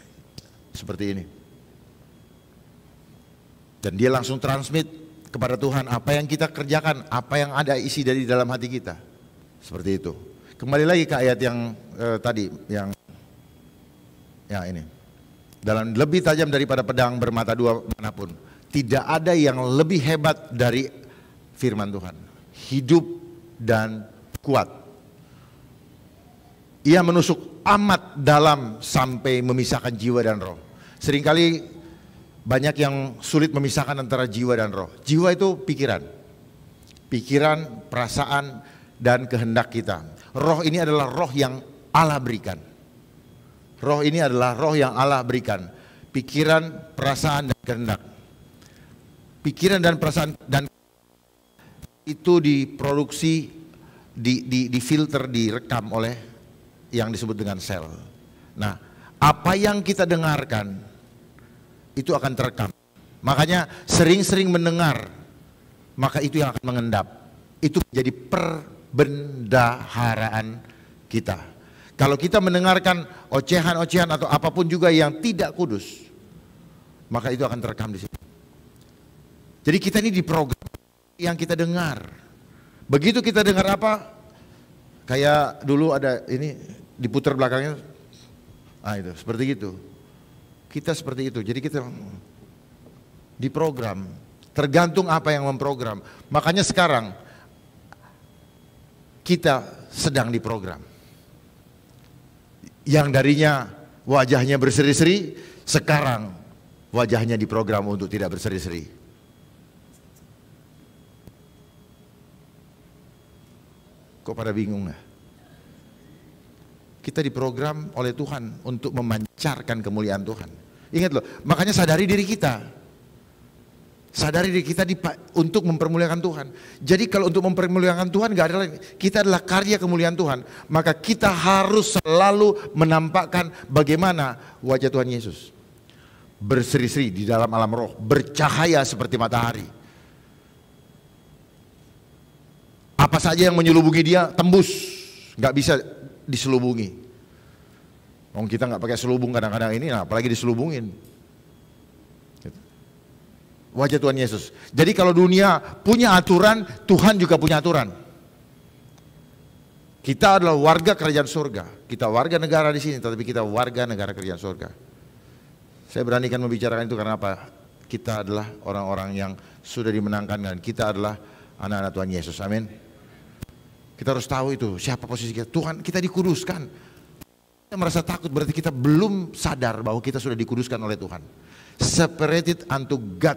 Seperti ini. Dan dia langsung transmit kepada Tuhan apa yang kita kerjakan, apa yang ada isi dari dalam hati kita. Seperti itu. Kembali lagi ke ayat yang tadi, yang ini. Dalam lebih tajam daripada pedang bermata dua manapun, tidak ada yang lebih hebat dari firman Tuhan. Hidup dan kuat. Ia menusuk amat dalam sampai memisahkan jiwa dan roh. Seringkali banyak yang sulit memisahkan antara jiwa dan roh. Jiwa itu pikiran. Pikiran, perasaan, dan kehendak kita. Roh ini adalah roh yang Allah berikan. Roh ini adalah roh yang Allah berikan. Pikiran, perasaan, dan kehendak. Pikiran dan perasaan dan itu diproduksi, difilter, direkam oleh yang disebut dengan sel. Nah, apa yang kita dengarkan itu akan terekam. Makanya sering-sering mendengar, maka itu yang akan mengendap. Itu menjadi perbendaharaan kita. Kalau kita mendengarkan ocehan-ocehan atau apapun juga yang tidak kudus, maka itu akan terekam di situ. Jadi kita ini diprogram yang kita dengar. Begitu kita dengar apa? Kayak dulu ada ini diputar belakangnya, itu seperti itu. Kita seperti itu. Jadi kita diprogram, tergantung apa yang memprogram. Makanya sekarang kita sedang diprogram. Yang darinya wajahnya berseri-seri, sekarang wajahnya diprogram untuk tidak berseri-seri. Kok pada bingung nggak? Kita diprogram oleh Tuhan untuk memancarkan kemuliaan Tuhan. Ingat loh, makanya sadari diri kita. Sadari diri kita untuk mempermuliakan Tuhan. Jadi kalau untuk mempermuliakan Tuhan gak ada lain. Kita adalah karya kemuliaan Tuhan. Maka kita harus selalu menampakkan bagaimana wajah Tuhan Yesus. Berseri-seri di dalam alam roh. Bercahaya seperti matahari. Apa saja yang menyelubungi dia tembus. Gak bisa diselubungi. Kita nggak pakai selubung kadang-kadang ini, apalagi diselubungin. Wajah Tuhan Yesus. Jadi kalau dunia punya aturan, Tuhan juga punya aturan. Kita adalah warga kerajaan surga. Kita warga negara di sini, tetapi kita warga negara kerajaan surga. Saya beranikan membicarakan itu karena apa? Kita adalah orang-orang yang sudah dimenangkan dan kita adalah anak-anak Tuhan Yesus. Amin. Kita harus tahu itu siapa posisi kita. Tuhan, kita dikuduskan. kita merasa takut berarti kita belum sadar bahwa kita sudah dikuduskan oleh Tuhan. Separated unto God.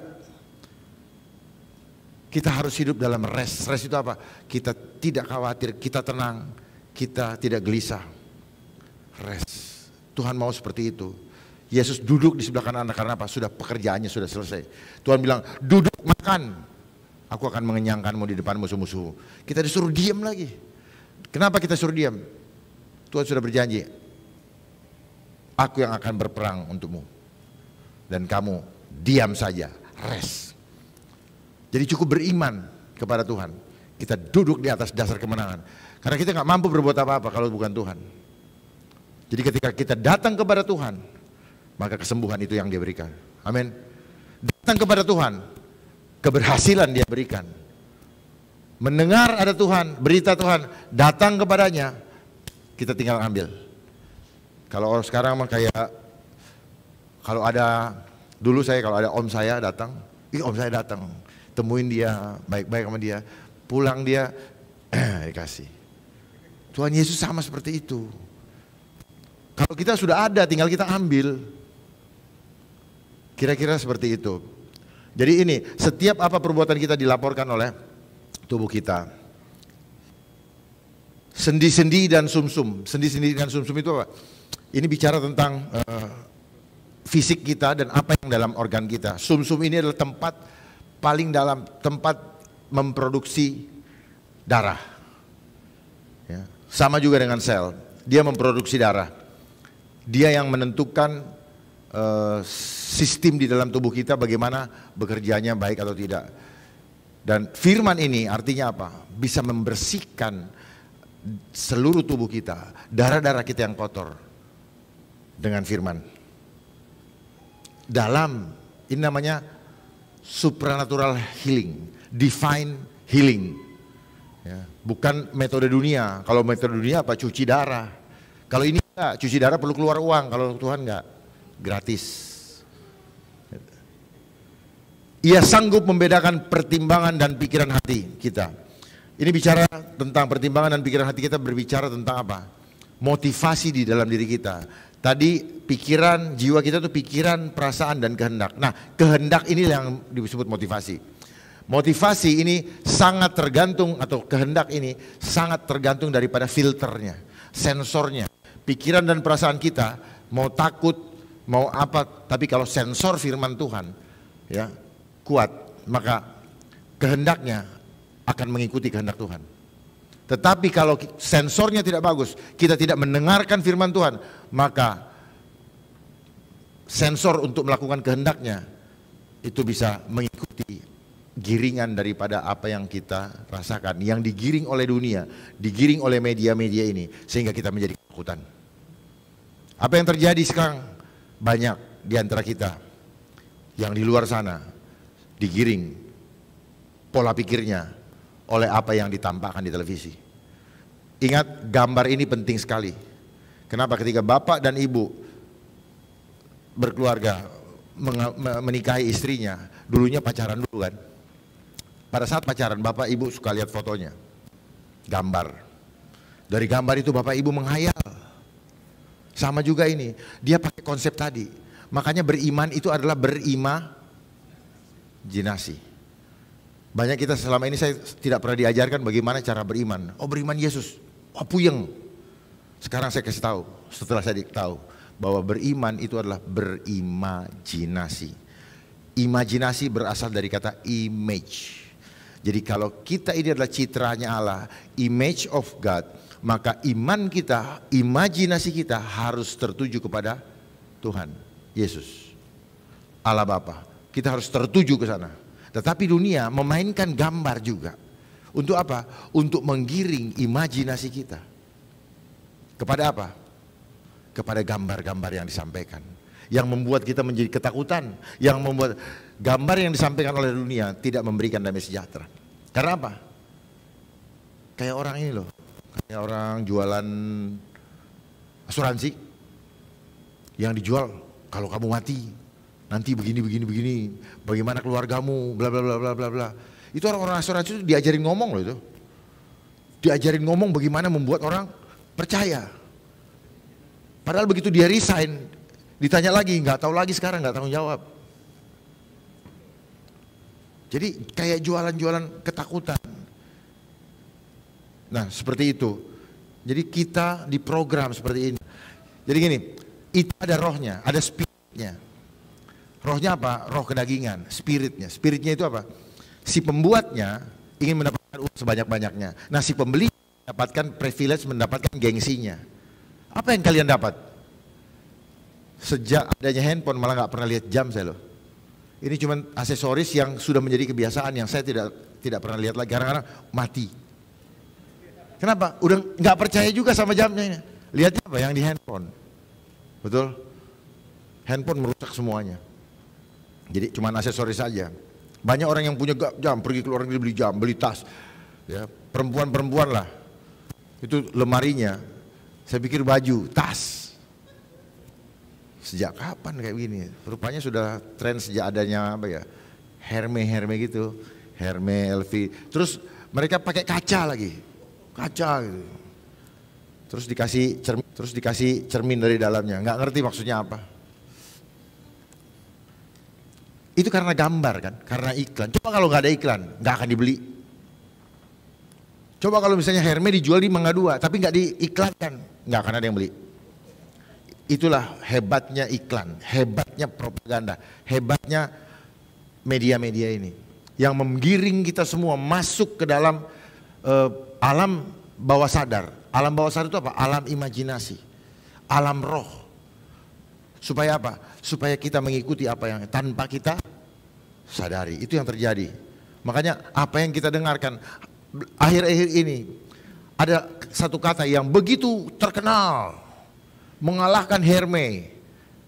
Kita harus hidup dalam rest. Rest itu apa? Kita tidak khawatir, kita tenang, kita tidak gelisah. Rest. Tuhan mau seperti itu. Yesus duduk di sebelah kanan karena apa? Sudah pekerjaannya sudah selesai. Tuhan bilang, duduk makan. Aku akan mengenyangkanmu di depan musuh-musuh. Kita disuruh diam lagi. Kenapa kita suruh diam? Tuhan sudah berjanji, aku yang akan berperang untukmu. Dan kamu diam saja, rest. Jadi cukup beriman kepada Tuhan. Kita duduk di atas dasar kemenangan. Karena kita nggak mampu berbuat apa-apa kalau bukan Tuhan. Jadi ketika kita datang kepada Tuhan, maka kesembuhan itu yang Dia berikan. Amin. Datang kepada Tuhan, keberhasilan Dia berikan. Mendengar ada Tuhan, berita Tuhan, datang kepadanya, kita tinggal ambil. Kalau sekarang mah kayak, kalau ada, dulu saya kalau ada om saya datang, om saya datang, temuin dia, baik-baik sama dia, pulang dia, dikasih. Tuhan Yesus sama seperti itu. Kalau kita sudah ada, tinggal kita ambil. Kira-kira seperti itu. Jadi ini, setiap apa perbuatan kita dilaporkan oleh tubuh kita. Sendi-sendi dan sumsum. Sendi-sendi dan sumsum itu apa? Ini bicara tentang fisik kita dan apa yang dalam organ kita. Sumsum ini adalah tempat paling dalam, tempat memproduksi darah. Ya. Sama juga dengan sel. Dia memproduksi darah. Dia yang menentukan sistem di dalam tubuh kita bagaimana bekerjanya baik atau tidak. Dan firman ini artinya apa? Bisa membersihkan seluruh tubuh kita, darah-darah kita yang kotor dengan firman. Dalam, ini namanya supernatural healing, divine healing. Ya, bukan metode dunia. Kalau metode dunia apa? Cuci darah. Kalau ini enggak, cuci darah perlu keluar uang. Kalau Tuhan enggak, gratis. Ia sanggup membedakan pertimbangan dan pikiran hati kita. Ini bicara tentang pertimbangan dan pikiran hati kita, berbicara tentang apa? Motivasi di dalam diri kita. Tadi pikiran, jiwa kita itu pikiran, perasaan dan kehendak. Nah, kehendak ini yang disebut motivasi. Motivasi ini sangat tergantung, atau kehendak ini sangat tergantung daripada filternya, sensornya. Pikiran dan perasaan kita mau takut, mau apa, tapi kalau sensor firman Tuhan ya kuat, maka kehendaknya akan mengikuti kehendak Tuhan. Tetapi kalau sensornya tidak bagus, kita tidak mendengarkan firman Tuhan, maka sensor untuk melakukan kehendaknya itu bisa mengikuti giringan daripada apa yang kita rasakan, yang digiring oleh dunia, digiring oleh media-media ini, sehingga kita menjadi ketakutan. Apa yang terjadi sekarang? Banyak di antara kita yang di luar sana digiring pola pikirnya oleh apa yang ditampakkan di televisi. Ingat, gambar ini penting sekali. Kenapa? Ketika bapak dan ibu berkeluarga, menikahi istrinya, dulunya pacaran dulu kan. Pada saat pacaran, bapak ibu suka lihat fotonya, gambar. Dari gambar itu bapak ibu menghayal. Sama juga ini, dia pakai konsep tadi. Makanya beriman itu adalah berimajinasi. Banyak kita selama ini, saya tidak pernah diajarkan bagaimana cara beriman. Oh, beriman Yesus, oh puyeng. Sekarang saya kasih tahu, setelah saya tahu bahwa beriman itu adalah berimajinasi. Imajinasi berasal dari kata image. Jadi kalau kita ini adalah citranya Allah, image of God, maka iman kita, imajinasi kita harus tertuju kepada Tuhan Yesus, Allah Bapa. Kita harus tertuju ke sana. Tetapi dunia memainkan gambar juga. Untuk apa? Untuk menggiring imajinasi kita. Kepada apa? Kepada gambar-gambar yang disampaikan, yang membuat kita menjadi ketakutan, yang membuat gambar yang disampaikan oleh dunia tidak memberikan damai sejahtera. Karena apa? Kayak orang ini loh, kayak orang jualan asuransi yang dijual, kalau kamu mati nanti begini, bagaimana keluargamu, bla bla bla bla bla bla. Itu orang-orang asuransi itu diajarin ngomong loh itu. Diajarin ngomong bagaimana membuat orang percaya. Padahal begitu dia resign, ditanya lagi, nggak tahu lagi sekarang, nggak tanggung jawab. Jadi kayak jualan-jualan ketakutan. Nah seperti itu. Jadi kita diprogram seperti ini. Jadi gini, itu ada rohnya, ada spiritnya. Rohnya apa? Roh kedagingan, spiritnya. Spiritnya itu apa? Si pembuatnya ingin mendapatkan uang sebanyak-banyaknya. Nah si pembeli mendapatkan privilege, mendapatkan gengsinya. Apa yang kalian dapat? Sejak adanya handphone malah nggak pernah lihat jam saya loh. Ini cuma aksesoris yang sudah menjadi kebiasaan yang saya tidak pernah lihat lagi. Kadang-kadang mati. Kenapa? Udah nggak percaya juga sama jamnya ini. Lihatnya apa? Yang di handphone. Betul? Handphone merusak semuanya. Jadi cuma aksesoris saja. Banyak orang yang punya jam, pergi ke luar negeri beli jam, beli tas. Ya, perempuan-perempuan lah. Itu lemarinya. Saya pikir baju, tas. Sejak kapan kayak gini? Rupanya sudah tren sejak adanya apa ya? Hermes gitu. Hermes, LV. Terus mereka pakai kaca lagi. Kaca gitu. Terus dikasih cermin dari dalamnya. Nggak ngerti maksudnya apa. Itu karena gambar kan, karena iklan. Coba kalau nggak ada iklan, nggak akan dibeli. Coba kalau misalnya Hermes dijual di Mangga 2, tapi nggak diiklankan, nggak akan ada yang beli. Itulah hebatnya iklan, hebatnya propaganda, hebatnya media-media ini. Yang menggiring kita semua masuk ke dalam alam bawah sadar. Alam bawah sadar itu apa? Alam imajinasi, alam roh. Supaya apa? Supaya kita mengikuti apa yang tanpa kita sadari. Itu yang terjadi. Makanya apa yang kita dengarkan akhir-akhir ini, ada satu kata yang begitu terkenal, mengalahkan Hermes,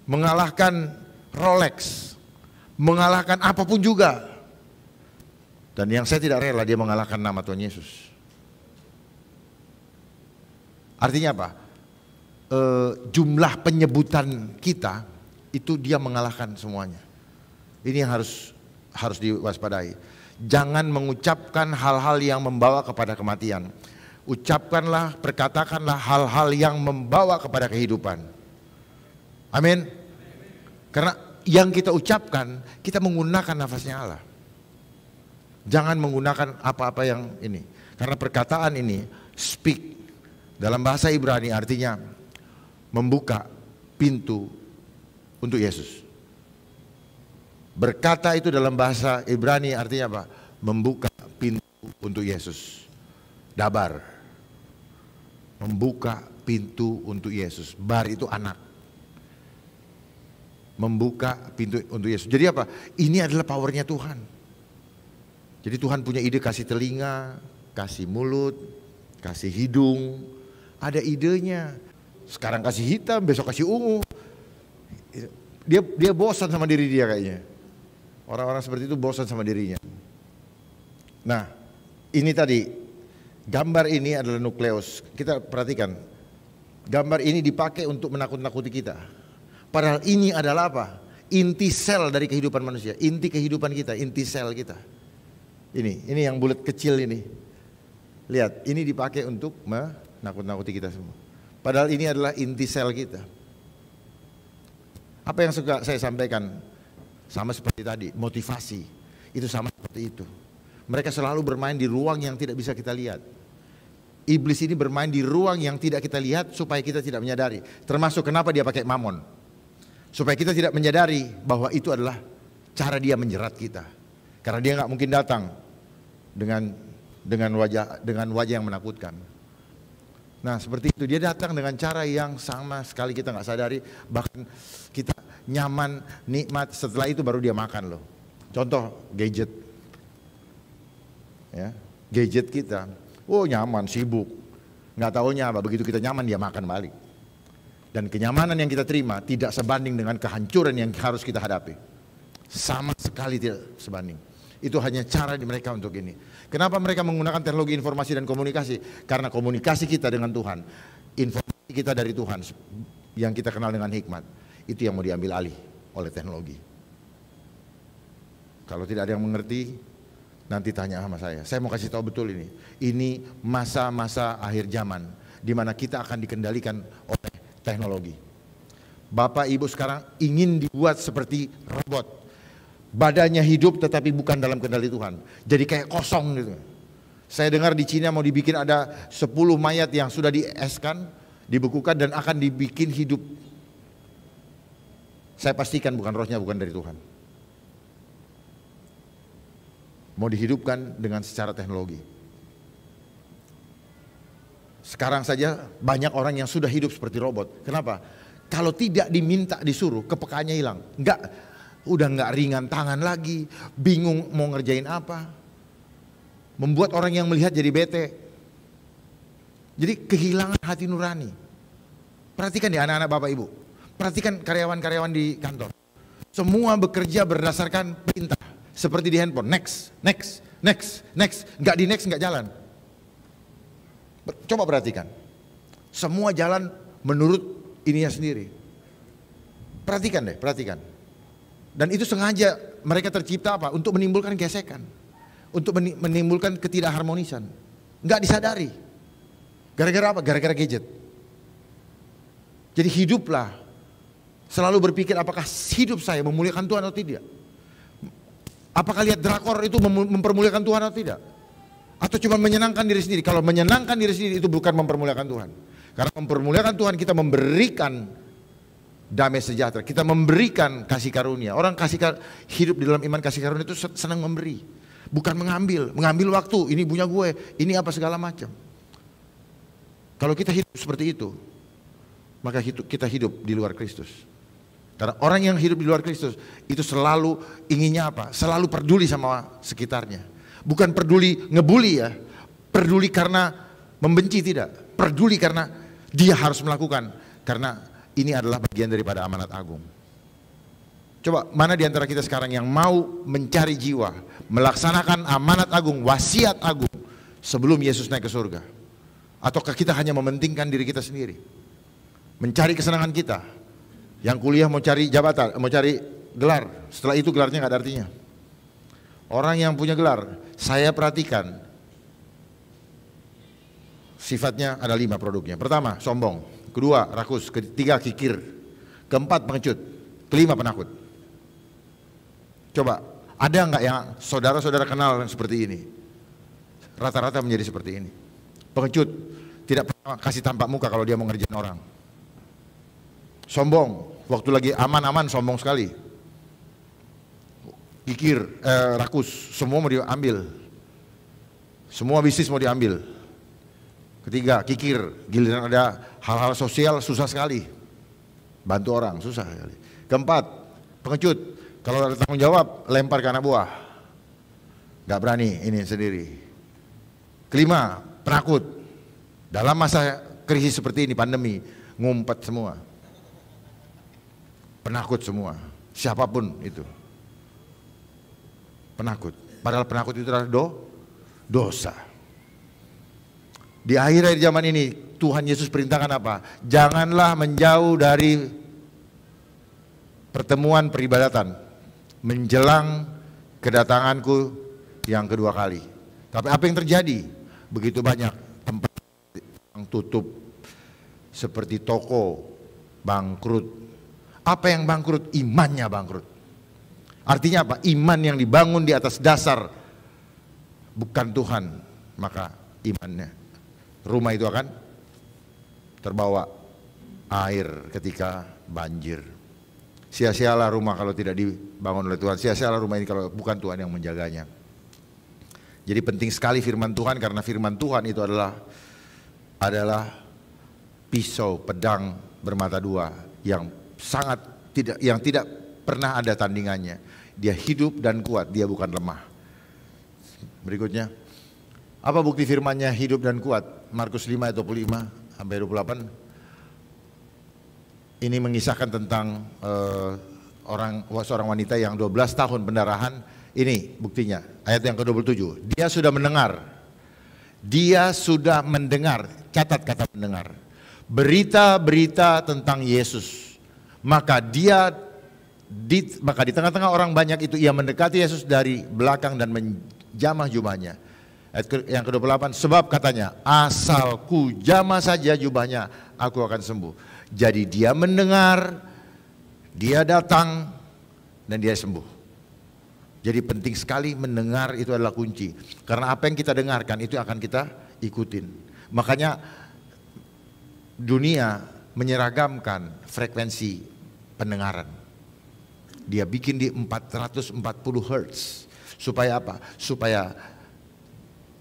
mengalahkan Rolex, mengalahkan apapun juga. Dan yang saya tidak rela, dia mengalahkan nama Tuhan Yesus. Artinya apa? Jumlah penyebutan kita itu dia mengalahkan semuanya. Ini yang harus diwaspadai. Jangan mengucapkan hal-hal yang membawa kepada kematian. Ucapkanlah, perkatakanlah hal-hal yang membawa kepada kehidupan. Amin. Karena yang kita ucapkan, kita menggunakan nafasnya Allah. Jangan menggunakan apa-apa yang ini. Karena perkataan ini, speak, dalam bahasa Ibrani artinya membuka pintu untuk Yesus. Berkata itu dalam bahasa Ibrani artinya apa? Membuka pintu untuk Yesus. Dabar. Membuka pintu untuk Yesus. Bar itu anak. Membuka pintu untuk Yesus. Jadi apa? Ini adalah powernya Tuhan. Jadi Tuhan punya ide kasih telinga, kasih mulut, kasih hidung. Ada idenya. Sekarang kasih hitam, besok kasih ungu. Dia bosan sama diri dia kayaknya. Orang-orang seperti itu bosan sama dirinya. Nah, ini tadi gambar ini adalah nukleus. Kita perhatikan. Gambar ini dipakai untuk menakut-nakuti kita. Padahal ini adalah apa? Inti sel dari kehidupan manusia, inti kehidupan kita, inti sel kita. Ini yang bulat kecil ini. Lihat, ini dipakai untuk menakut-nakuti kita semua. Padahal ini adalah inti sel kita. Apa yang suka saya sampaikan? Sama seperti tadi, motivasi. Itu sama seperti itu. Mereka selalu bermain di ruang yang tidak bisa kita lihat. Iblis ini bermain di ruang yang tidak kita lihat supaya kita tidak menyadari. Termasuk kenapa dia pakai mamon. Supaya kita tidak menyadari bahwa itu adalah cara dia menjerat kita. Karena dia nggak mungkin datang dengan wajah yang menakutkan. Nah seperti itu, dia datang dengan cara yang sama sekali kita nggak sadari. Bahkan kita nyaman, nikmat, setelah itu baru dia makan loh. Contoh gadget. Ya, gadget kita, oh nyaman, sibuk. Nggak taunya apa, begitu kita nyaman dia makan balik. Dan kenyamanan yang kita terima tidak sebanding dengan kehancuran yang harus kita hadapi. Sama sekali tidak sebanding. Itu hanya cara di mereka untuk ini. Kenapa mereka menggunakan teknologi informasi dan komunikasi? Karena komunikasi kita dengan Tuhan, informasi kita dari Tuhan yang kita kenal dengan hikmat, itu yang mau diambil alih oleh teknologi. Kalau tidak ada yang mengerti, nanti tanya sama saya. Saya mau kasih tahu betul ini. Ini masa-masa akhir zaman, di mana kita akan dikendalikan oleh teknologi. Bapak Ibu sekarang ingin dibuat seperti robot. Badannya hidup tetapi bukan dalam kendali Tuhan. Jadi kayak kosong gitu. Saya dengar di Cina mau dibikin ada 10 mayat yang sudah dieskan, dibekukan dan akan dibikin hidup. Saya pastikan bukan rohnya, bukan dari Tuhan. Mau dihidupkan dengan secara teknologi. Sekarang saja banyak orang yang sudah hidup seperti robot. Kenapa? Kalau tidak diminta disuruh, kepekaannya hilang. Udah nggak ringan tangan lagi, bingung mau ngerjain apa. Membuat orang yang melihat jadi bete. Jadi kehilangan hati nurani. Perhatikan di anak-anak Bapak Ibu. Perhatikan karyawan-karyawan di kantor. Semua bekerja berdasarkan perintah. Seperti di handphone, next. Nggak di next, nggak jalan. Coba perhatikan. Semua jalan menurut ininya sendiri. Perhatikan deh, perhatikan. Dan itu sengaja mereka tercipta apa? Untuk menimbulkan gesekan. Untuk menimbulkan ketidakharmonisan. Nggak disadari. Gara-gara apa? Gara-gara gadget. Jadi hiduplah. Selalu berpikir apakah hidup saya memuliakan Tuhan atau tidak. Apakah lihat drakor itu mempermuliakan Tuhan atau tidak? Atau cuma menyenangkan diri sendiri? Kalau menyenangkan diri sendiri itu bukan mempermuliakan Tuhan. Karena mempermuliakan Tuhan kita memberikan damai sejahtera. Kita memberikan kasih karunia. Orang hidup di dalam iman kasih karunia itu senang memberi. Bukan mengambil waktu. Ini punya gue, ini apa segala macam. Kalau kita hidup seperti itu, maka kita hidup di luar Kristus. Karena orang yang hidup di luar Kristus itu selalu inginnya apa? Selalu peduli sama sekitarnya. Bukan peduli ngebully ya, peduli karena membenci tidak, peduli karena dia harus melakukan, karena ini adalah bagian daripada amanat agung. Coba mana di antara kita sekarang yang mau mencari jiwa, melaksanakan amanat agung, wasiat agung sebelum Yesus naik ke surga? Ataukah kita hanya mementingkan diri kita sendiri, mencari kesenangan kita? Yang kuliah mau cari jabatan, mau cari gelar, setelah itu gelarnya nggak ada artinya. Orang yang punya gelar, saya perhatikan sifatnya ada 5 produknya. Pertama, sombong. Kedua, rakus. Ketiga, kikir. Keempat, pengecut. Kelima, penakut. Coba, ada nggak yang saudara-saudara kenal yang seperti ini? Rata-rata menjadi seperti ini. Pengecut, tidak pernah kasih tampak muka kalau dia mau ngerjain orang. Sombong, waktu lagi aman-aman sombong sekali. Kikir, rakus, semua mau diambil. Semua bisnis mau diambil. Ketiga, kikir, giliran ada hal-hal sosial susah sekali. Bantu orang, susah sekali. Keempat, pengecut, kalau ada tanggung jawab, lempar ke anak buah. Gak berani, ini sendiri. Kelima, penakut. Dalam masa krisis seperti ini, pandemi, ngumpet semua. Penakut semua, siapapun itu. Penakut. Padahal penakut itu adalah dosa. Di akhir zaman ini Tuhan Yesus perintahkan apa? Janganlah menjauh dari pertemuan peribadatan menjelang kedatanganku yang kedua kali. Tapi apa yang terjadi? Begitu banyak tempat yang tutup, seperti toko bangkrut. Apa yang bangkrut? Imannya bangkrut. Artinya apa? Iman yang dibangun di atas dasar bukan Tuhan, maka imannya, rumah itu akan terbawa air ketika banjir. Sia-sialah rumah kalau tidak dibangun oleh Tuhan. Sia-sialah rumah ini kalau bukan Tuhan yang menjaganya. Jadi penting sekali firman Tuhan, karena firman Tuhan itu adalah pisau pedang bermata dua yang tidak pernah ada tandingannya. Dia hidup dan kuat, dia bukan lemah. Berikutnya, apa bukti firmannya hidup dan kuat? Markus 5 ayat 25 sampai 28. Ini mengisahkan tentang seorang wanita yang 12 tahun pendarahan. Ini buktinya, ayat yang ke-27. Dia sudah mendengar, catat kata mendengar, berita-berita tentang Yesus. Maka di tengah-tengah orang banyak itu ia mendekati Yesus dari belakang dan menjamah jubahnya. Ayat yang ke-28, sebab katanya, asal ku jamah saja jubahnya, aku akan sembuh. Jadi dia mendengar Dia datang dan dia sembuh. Jadi penting sekali mendengar, itu adalah kunci. Karena apa yang kita dengarkan itu akan kita ikutin. Makanya dunia menyeragamkan frekuensi pendengaran. Dia bikin di 440 Hz. Supaya apa? Supaya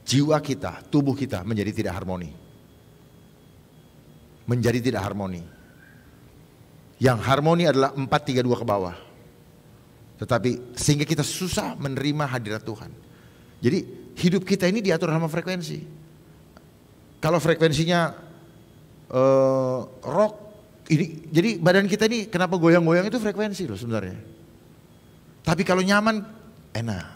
jiwa kita, tubuh kita menjadi tidak harmoni. Menjadi tidak harmoni. Yang harmoni adalah 432 ke bawah. Tetapi sehingga kita susah menerima hadirat Tuhan. Jadi hidup kita ini diatur sama frekuensi. Kalau frekuensinya rock, ini, jadi badan kita ini kenapa goyang-goyang itu frekuensi loh sebenarnya. Tapi kalau nyaman, enak.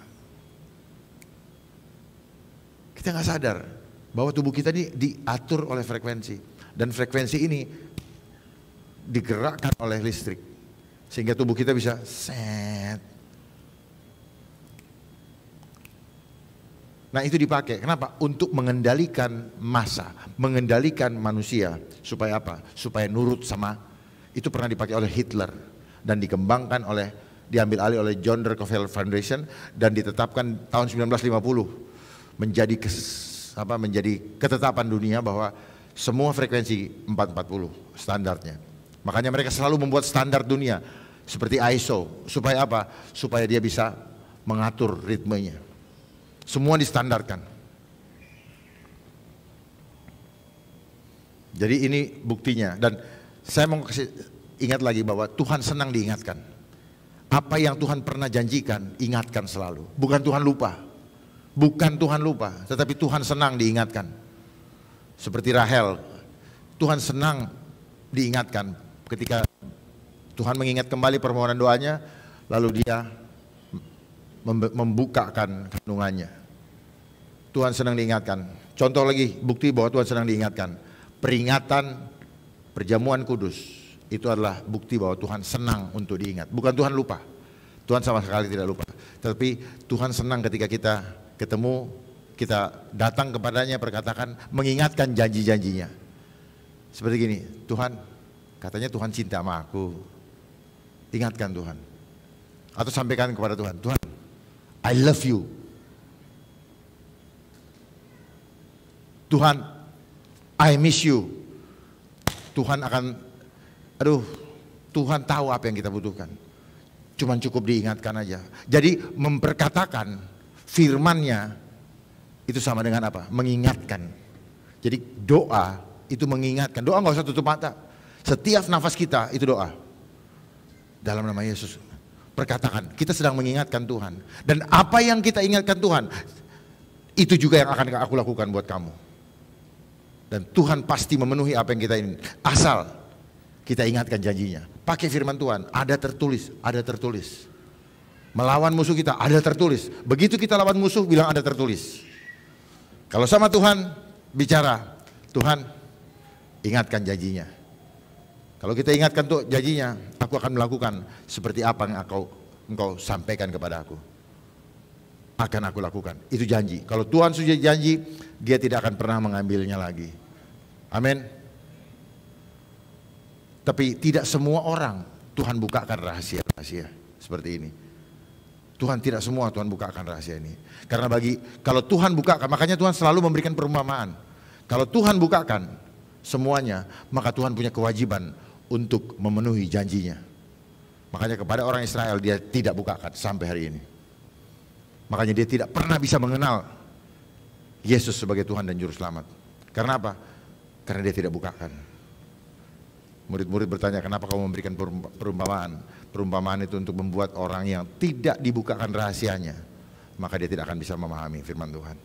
Kita nggak sadar bahwa tubuh kita ini diatur oleh frekuensi. Dan frekuensi ini digerakkan oleh listrik. Sehingga tubuh kita bisa set. Nah itu dipakai, kenapa? Untuk mengendalikan massa, mengendalikan manusia. Supaya apa? Supaya nurut sama, itu pernah dipakai oleh Hitler. Dan dikembangkan oleh, diambil alih oleh John Rockefeller Foundation. Dan ditetapkan tahun 1950. Menjadi ketetapan dunia bahwa semua frekuensi 440 standarnya. Makanya mereka selalu membuat standar dunia. Seperti ISO, supaya apa? Supaya dia bisa mengatur ritmenya. Semua distandarkan. Jadi ini buktinya. Dan saya mau kasih ingat lagi bahwa Tuhan senang diingatkan. Apa yang Tuhan pernah janjikan, ingatkan selalu. Bukan Tuhan lupa. Bukan Tuhan lupa, tetapi Tuhan senang diingatkan. Seperti Rahel, Tuhan senang diingatkan ketika Tuhan mengingat kembali permohonan doanya, lalu dia membukakan kandungannya. Tuhan senang diingatkan. Contoh lagi, bukti bahwa Tuhan senang diingatkan. Peringatan perjamuan kudus, itu adalah bukti bahwa Tuhan senang untuk diingat. Bukan Tuhan lupa. Tuhan sama sekali tidak lupa. Tapi Tuhan senang ketika kita ketemu, kita datang kepadanya, perkatakan, mengingatkan janji-janjinya. Seperti gini, Tuhan, katanya Tuhan cinta sama aku. Ingatkan Tuhan. Atau sampaikan kepada Tuhan, Tuhan, I love you. Tuhan, I miss you. Tuhan akan, Tuhan tahu apa yang kita butuhkan. Cuman cukup diingatkan aja. Jadi memperkatakan firman-Nya itu sama dengan apa? Mengingatkan. Jadi doa itu mengingatkan. Doa nggak usah tutup mata. Setiap nafas kita itu doa. Dalam nama Yesus, perkatakan, kita sedang mengingatkan Tuhan. Dan apa yang kita ingatkan Tuhan, itu juga yang akan aku lakukan buat kamu. Dan Tuhan pasti memenuhi apa yang kita ingin. Asal kita ingatkan janjinya. Pakai firman Tuhan, ada tertulis, ada tertulis. Melawan musuh kita, ada tertulis. Begitu kita lawan musuh, bilang ada tertulis. Kalau sama Tuhan, bicara, Tuhan ingatkan janjinya. Kalau kita ingatkan tuh janjinya, aku akan melakukan seperti apa yang engkau sampaikan kepada aku. Akan aku lakukan, itu janji. Kalau Tuhan sudah janji, dia tidak akan pernah mengambilnya lagi. Amin. Tapi tidak semua orang Tuhan bukakan rahasia-rahasia seperti ini. Tuhan tidak semua Tuhan bukakan rahasia ini. Karena kalau Tuhan bukakan, makanya Tuhan selalu memberikan perumpamaan. Kalau Tuhan bukakan semuanya, maka Tuhan punya kewajiban untuk memenuhi janjinya. Makanya kepada orang Israel dia tidak bukakan sampai hari ini. Makanya dia tidak pernah bisa mengenal Yesus sebagai Tuhan dan Juru Selamat. Karena apa? Karena dia tidak bukakan. Murid-murid bertanya, kenapa kamu memberikan perumpamaan? Perumpamaan itu untuk membuat orang yang tidak dibukakan rahasianya, maka dia tidak akan bisa memahami firman Tuhan.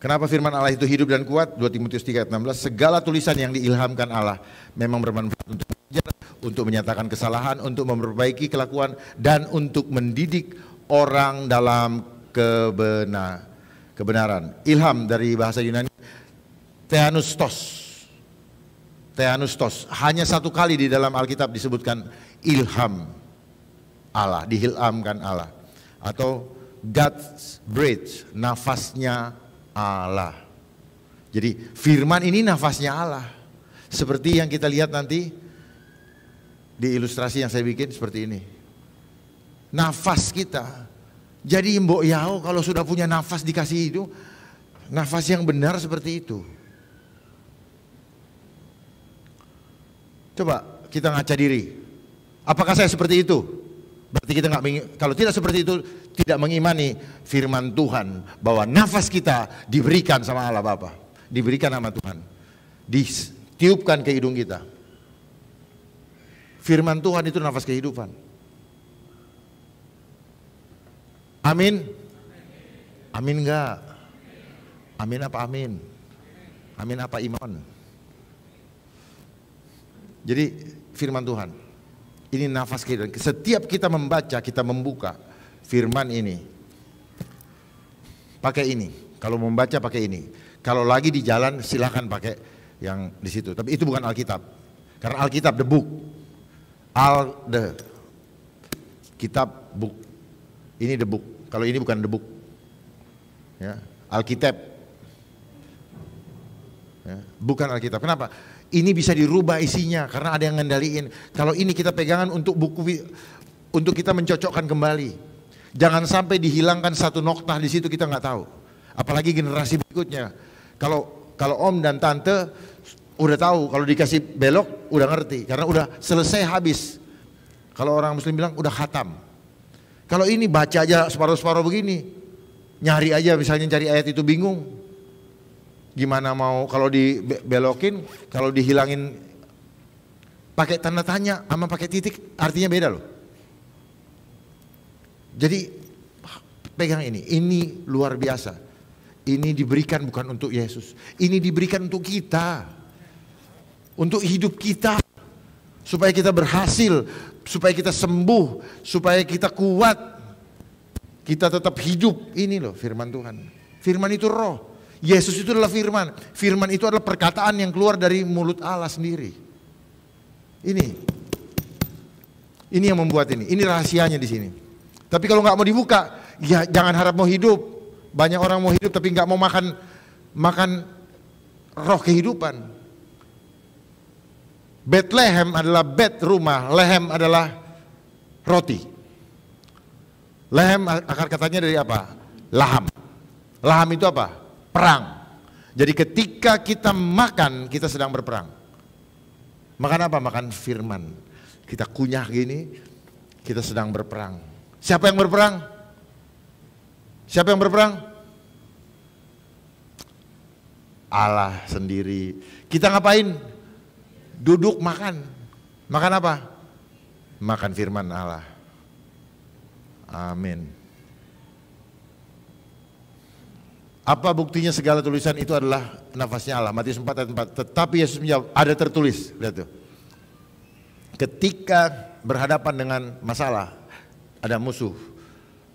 Kenapa firman Allah itu hidup dan kuat? 2 Timotius 3 ayat 16, segala tulisan yang diilhamkan Allah memang bermanfaat untuk mengajar, untuk menyatakan kesalahan, untuk memperbaiki kelakuan, dan untuk mendidik orang dalam kebenaran. Ilham dari bahasa Yunani, theanustos. Theanustos, hanya satu kali di dalam Alkitab disebutkan ilham Allah, dihilhamkan Allah. Atau God's breath, nafasnya Allah. Jadi firman ini nafasnya Allah. Seperti yang kita lihat nanti di ilustrasi yang saya bikin seperti ini. Nafas kita. Jadi mbok yao kalau sudah punya nafas dikasih itu, nafas yang benar seperti itu. Coba kita ngaca diri. Apakah saya seperti itu? Berarti kita kalau tidak seperti itu, tidak mengimani firman Tuhan bahwa nafas kita diberikan sama Allah Bapa, diberikan sama Tuhan, ditiupkan ke hidung kita. Firman Tuhan itu nafas kehidupan. Amin. Amin enggak? Amin apa amin? Amin apa iman? Jadi firman Tuhan, ini nafas kehidupan. Setiap kita membaca, kita membuka firman ini, pakai ini. Kalau membaca pakai ini. Kalau lagi di jalan silakan pakai yang di situ. Tapi itu bukan Alkitab. Karena Alkitab the book. The kitab book. Ini the book. Kalau ini bukan the book. Ya, Alkitab. Ya, bukan Alkitab. Kenapa? Ini bisa dirubah isinya karena ada yang ngendaliin. Kalau ini kita pegangan untuk buku, untuk kita mencocokkan kembali. Jangan sampai dihilangkan satu noktah di situ kita nggak tahu. Apalagi generasi berikutnya. Kalau om dan tante udah tahu, kalau dikasih belok udah ngerti karena udah selesai habis. Kalau orang Muslim bilang udah khatam. Kalau ini baca aja separuh-separuh begini, nyari aja misalnya cari ayat itu bingung. Gimana mau kalau dibelokin, kalau dihilangin pakai tanda tanya sama pakai titik artinya beda loh. Jadi pegang ini luar biasa. Ini diberikan bukan untuk Yesus, ini diberikan untuk kita, untuk hidup kita, supaya kita berhasil, supaya kita sembuh, supaya kita kuat, kita tetap hidup. Ini loh firman Tuhan. Firman itu roh. Yesus itu adalah firman. Firman itu adalah perkataan yang keluar dari mulut Allah sendiri. Ini yang membuat ini. Ini rahasianya di sini. Tapi kalau nggak mau dibuka, ya jangan harap mau hidup. Banyak orang mau hidup tapi nggak mau makan roh kehidupan. Bethlehem adalah bet rumah, lehem adalah roti. Lehem akar katanya dari apa? Laham. Laham itu apa? Perang. Jadi ketika kita makan, kita sedang berperang. Makan apa? Makan firman. Kita kunyah gini, kita sedang berperang. Siapa yang berperang? Siapa yang berperang? Allah sendiri. Kita ngapain? Duduk makan. Makan apa? Makan firman Allah. Amin. Apa buktinya segala tulisan itu adalah nafasnya Allah? Matius 4 ayat 4. Tetapi Yesus menjawab, ada tertulis. Lihat tuh. Ketika berhadapan dengan masalah, ada musuh,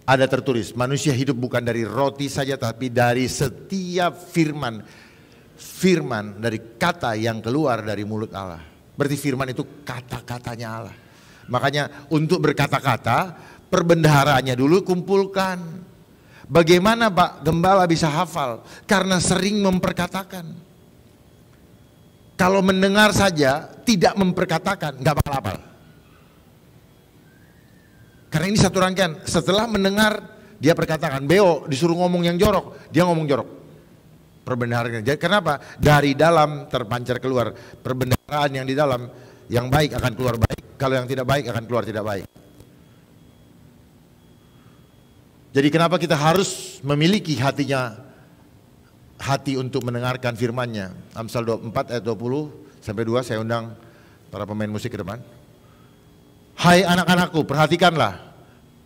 ada tertulis. Manusia hidup bukan dari roti saja, tapi dari setiap firman dari kata yang keluar dari mulut Allah. Berarti firman itu kata-katanya Allah. Makanya untuk berkata-kata, perbendaharanya dulu kumpulkan. Bagaimana Pak Gembala bisa hafal? Karena sering memperkatakan. Kalau mendengar saja tidak memperkatakan, nggak bakal hafal. Karena ini satu rangkaian. Setelah mendengar dia perkatakan. Beo disuruh ngomong yang jorok, dia ngomong jorok. Perbendaharaan. Jadi kenapa? Dari dalam terpancar keluar. Perbendaharaan yang di dalam, yang baik akan keluar baik. Kalau yang tidak baik akan keluar tidak baik. Jadi kenapa kita harus memiliki hati untuk mendengarkan firman-Nya. Amsal 24 ayat 20 sampai 2, saya undang para pemain musik ke depan. Hai anak-anakku, perhatikanlah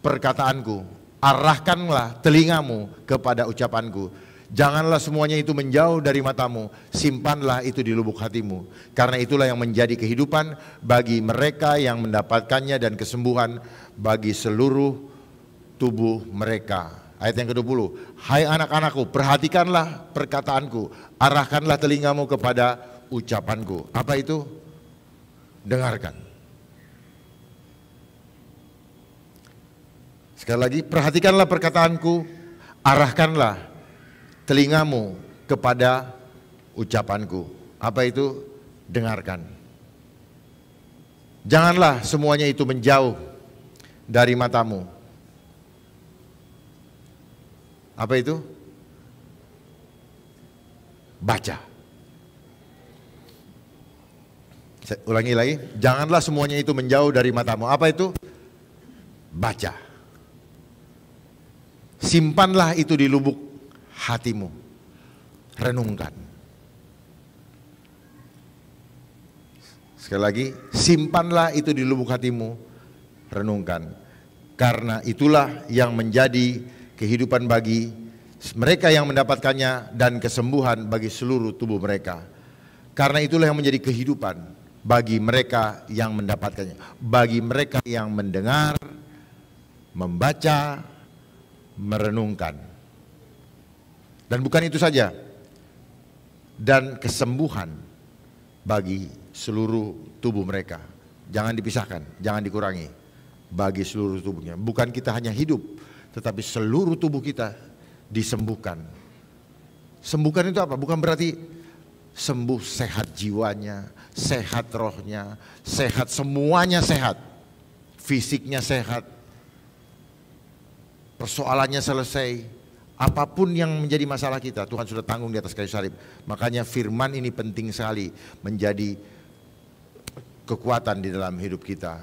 perkataanku, arahkanlah telingamu kepada ucapanku. Janganlah semuanya itu menjauh dari matamu, simpanlah itu di lubuk hatimu. Karena itulah yang menjadi kehidupan bagi mereka yang mendapatkannya dan kesembuhan bagi seluruh tubuh mereka. Ayat yang ke-20. Hai anak-anakku, perhatikanlah perkataanku, arahkanlah telingamu kepada ucapanku. Apa itu? Dengarkan. Sekali lagi, perhatikanlah perkataanku, arahkanlah telingamu kepada ucapanku. Apa itu? dengarkan. Janganlah semuanya itu menjauh dari matamu. Apa itu? Baca. Saya ulangi lagi, janganlah semuanya itu menjauh dari matamu. Apa itu? Baca. Simpanlah itu di lubuk hatimu. Renungkan. Sekali lagi, simpanlah itu di lubuk hatimu, renungkan. Karena itulah yang menjadi kehidupan bagi mereka yang mendapatkannya dan kesembuhan bagi seluruh tubuh mereka. Karena itulah yang menjadi kehidupan bagi mereka yang mendapatkannya. Bagi mereka yang mendengar, membaca, merenungkan. Dan bukan itu saja. Dan kesembuhan bagi seluruh tubuh mereka. Jangan dipisahkan, jangan dikurangi. Bagi seluruh tubuhnya. Bukan kita hanya hidup, tetapi seluruh tubuh kita disembuhkan. Sembuhkan itu apa? Bukan berarti sembuh sehat jiwanya, sehat rohnya, sehat semuanya sehat. Fisiknya sehat. Persoalannya selesai. Apapun yang menjadi masalah kita, Tuhan sudah tanggung di atas kayu salib. Makanya firman ini penting sekali menjadi kekuatan di dalam hidup kita.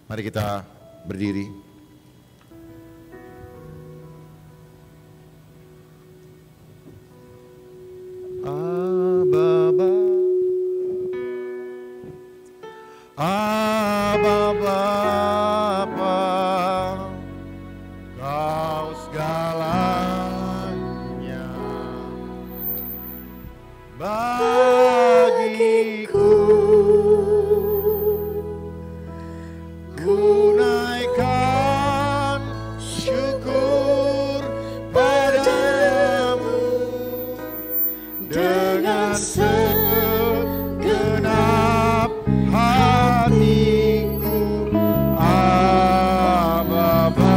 Mari kita berdiri. Baba, Baba, Kau segalanya bagiku. Ku naikkan syukur padamu dengan segenap hatiku. Abba Bapa,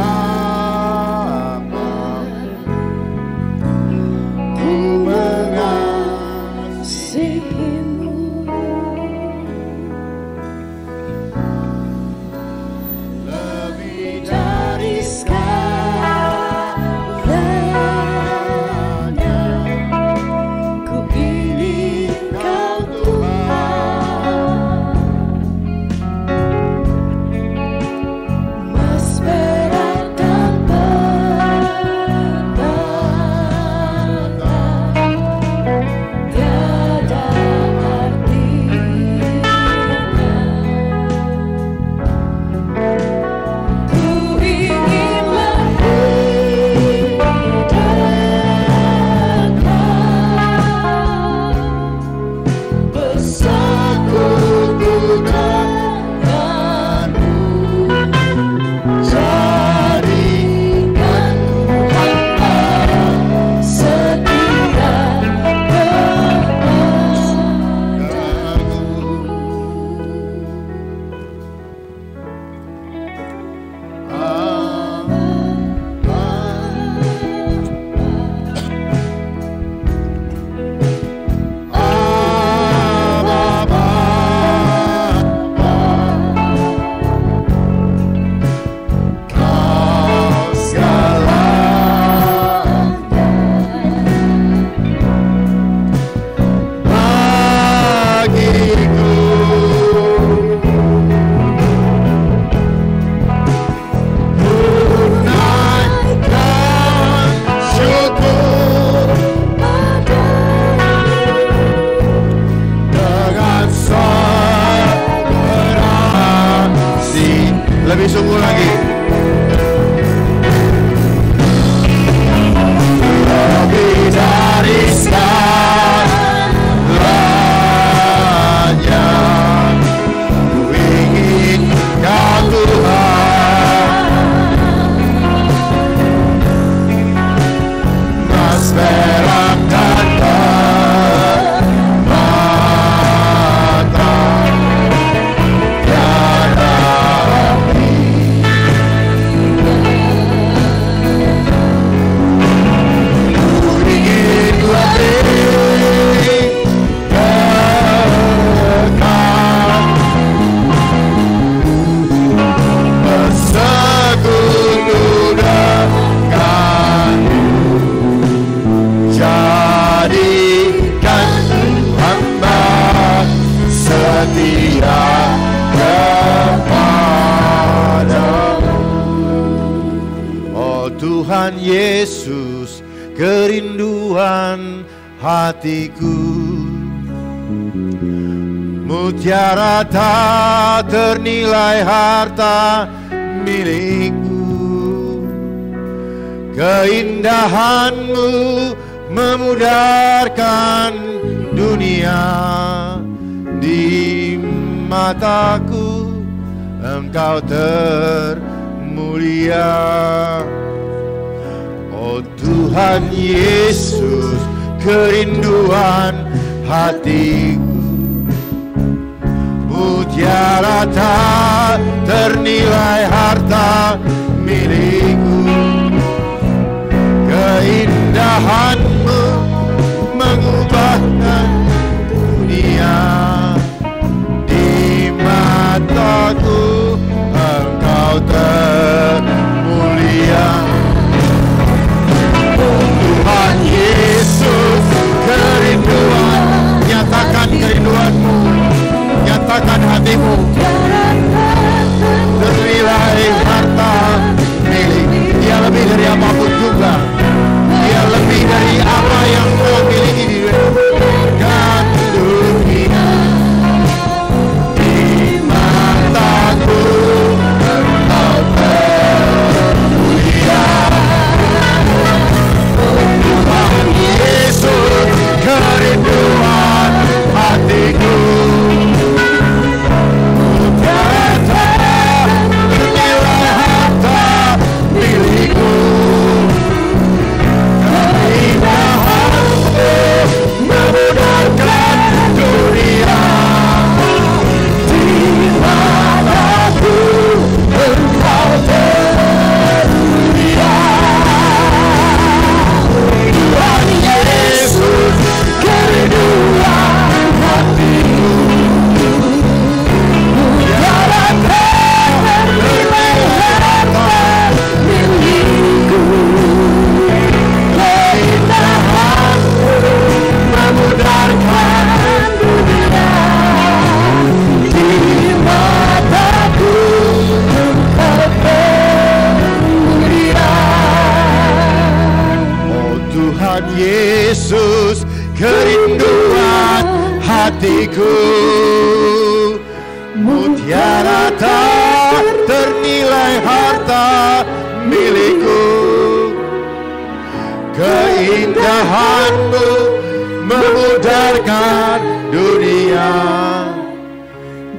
ku mengasihi Tuhan Yesus, kerinduan hatiku. Mutiara tak ternilai harta milikku. Keindahan-Mu memudarkan dunia. Di mataku Engkau termulia. Oh Tuhan Yesus, kerinduan hatiku. Mutiara tak ternilai harta milikku. Keindahan-Mu mengubahkan dunia. Di mataku Engkau termulia. Tuhan Yesus, kerinduan, nyatakan kerinduan-Mu, nyatakan hatimu. Ternilai harta milik. Dia lebih dari apapun juga. Dia lebih dari apa yang kau miliki di dunia. Di mataku Engkau termulia. Tuhan Yesus, kerinduan hatiku. Ternilai harta milikku. Keindahan-Mu memudarkan dunia. Di mataku Engkau termulia. Tuhan Yesus, kerinduan hatiku. Mutiara ternilai harta milikku. Keindahan-Mu memudarkan dunia. Di mataku Engkau termulia. Oh Tuhan Yesus, kerinduan hatiku. Mutiara tak ternilai harta milikku. Keindahan-Mu memudarkan dunia.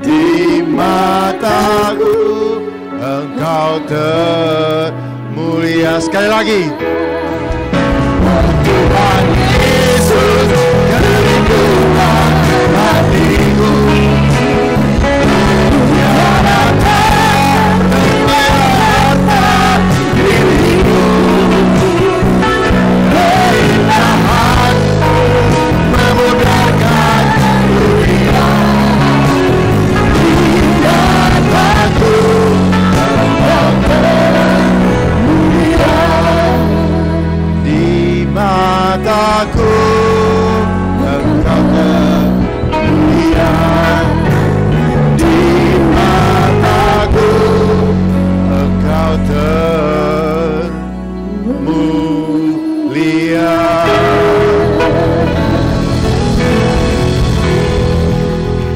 Di mataku Engkau termulia. Sekali lagi. Tuhan Yesus, kerinduan hatiku. Mutiara tak ternilai harta milikku. Keindahan-Mu memudarkan dunia. Di mataku Engkau termulia. Di mataku Engkau termulia. Di mataku Engkau termulia.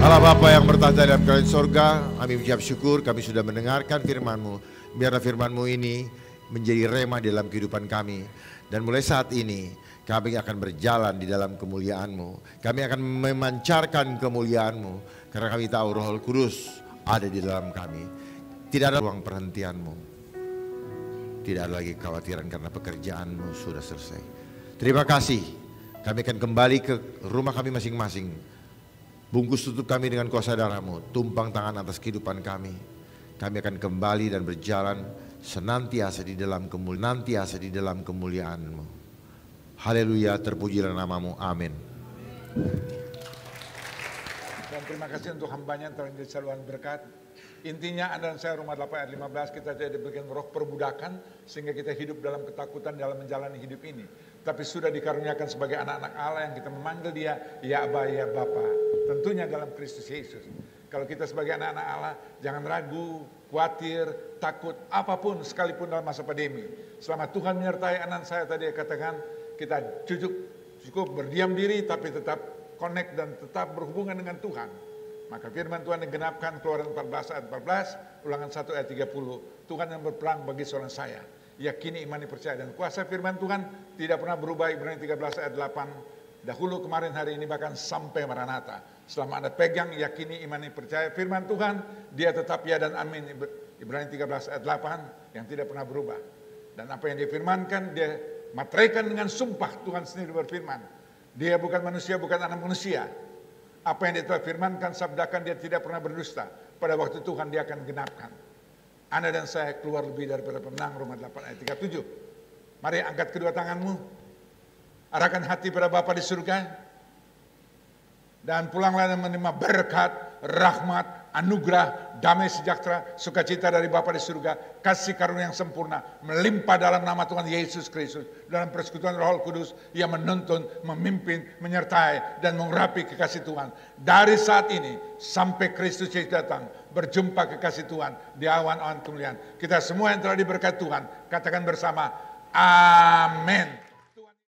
Allah Bapa yang bertahta dalam kerajaan sorga, kami mengucap syukur kami sudah mendengarkan firman-Mu. Biarlah firman-Mu ini menjadi rema dalam kehidupan kami. Dan mulai saat ini kami akan berjalan di dalam kemuliaan-Mu. Kami akan memancarkan kemuliaan-Mu. Karena kami tahu Roh Kudus ada di dalam kami. Tidak ada ruang perhentian-Mu. Tidak ada lagi kekhawatiran karena pekerjaan-Mu sudah selesai. Terima kasih. Kami akan kembali ke rumah kami masing-masing. Bungkus tutup kami dengan kuasa darah-Mu. Tumpang tangan atas kehidupan kami. Kami akan kembali dan berjalan senantiasa di dalam kemuliaan-Mu. Haleluya, terpujilah nama-Mu. Amin. Dan terima kasih untuk hambanya yang telah menjadi saluran berkat. Intinya Anda dan saya Roma 8 ayat 15 kita tidak diberikan roh perbudakan sehingga kita hidup dalam ketakutan dalam menjalani hidup ini. Tapi sudah dikaruniakan sebagai anak-anak Allah yang kita memanggil Dia, ya Aba, ya Bapa. Tentunya dalam Kristus Yesus. Kalau kita sebagai anak-anak Allah, jangan ragu, khawatir, takut, apapun sekalipun dalam masa pandemi. Selama Tuhan menyertai anak saya tadi katakan, kita cukup berdiam diri tapi tetap connect dan tetap berhubungan dengan Tuhan. Maka firman Tuhan digenapkan Keluaran 14 ayat 14, Ulangan 1 ayat 30. Tuhan yang berperang bagi seorang saya. Yakini, imani, percaya, dan kuasa firman Tuhan tidak pernah berubah. Ibrani 13 ayat 8. Dahulu, kemarin, hari ini, bahkan sampai Maranatha. Selama Anda pegang, yakini, imani, percaya firman Tuhan, dia tetap ya dan amin. Ibrani 13 ayat 8 yang tidak pernah berubah. Dan apa yang difirmankan, dia materaikan dengan sumpah. Tuhan sendiri berfirman. Dia bukan manusia, bukan anak manusia. Apa yang dia telah firmankan, sabdakan, dia tidak pernah berdusta. Pada waktu Tuhan dia akan genapkan. Anda dan saya keluar lebih daripada pemenang. Roma 8 ayat 37. Mari angkat kedua tanganmu. Arahkan hati pada Bapa di surga. Dan pulanglah dan menerima berkat, rahmat, anugerah, damai sejahtera, sukacita dari Bapa di surga, kasih karunia yang sempurna, melimpah dalam nama Tuhan Yesus Kristus, dalam persekutuan Roh Kudus yang menuntun, memimpin, menyertai, dan mengurapi kekasih Tuhan. Dari saat ini sampai Kristus Yesus datang, berjumpa kekasih Tuhan di awan-awan kemuliaan. Kita semua yang telah diberkati Tuhan, katakan bersama, amin.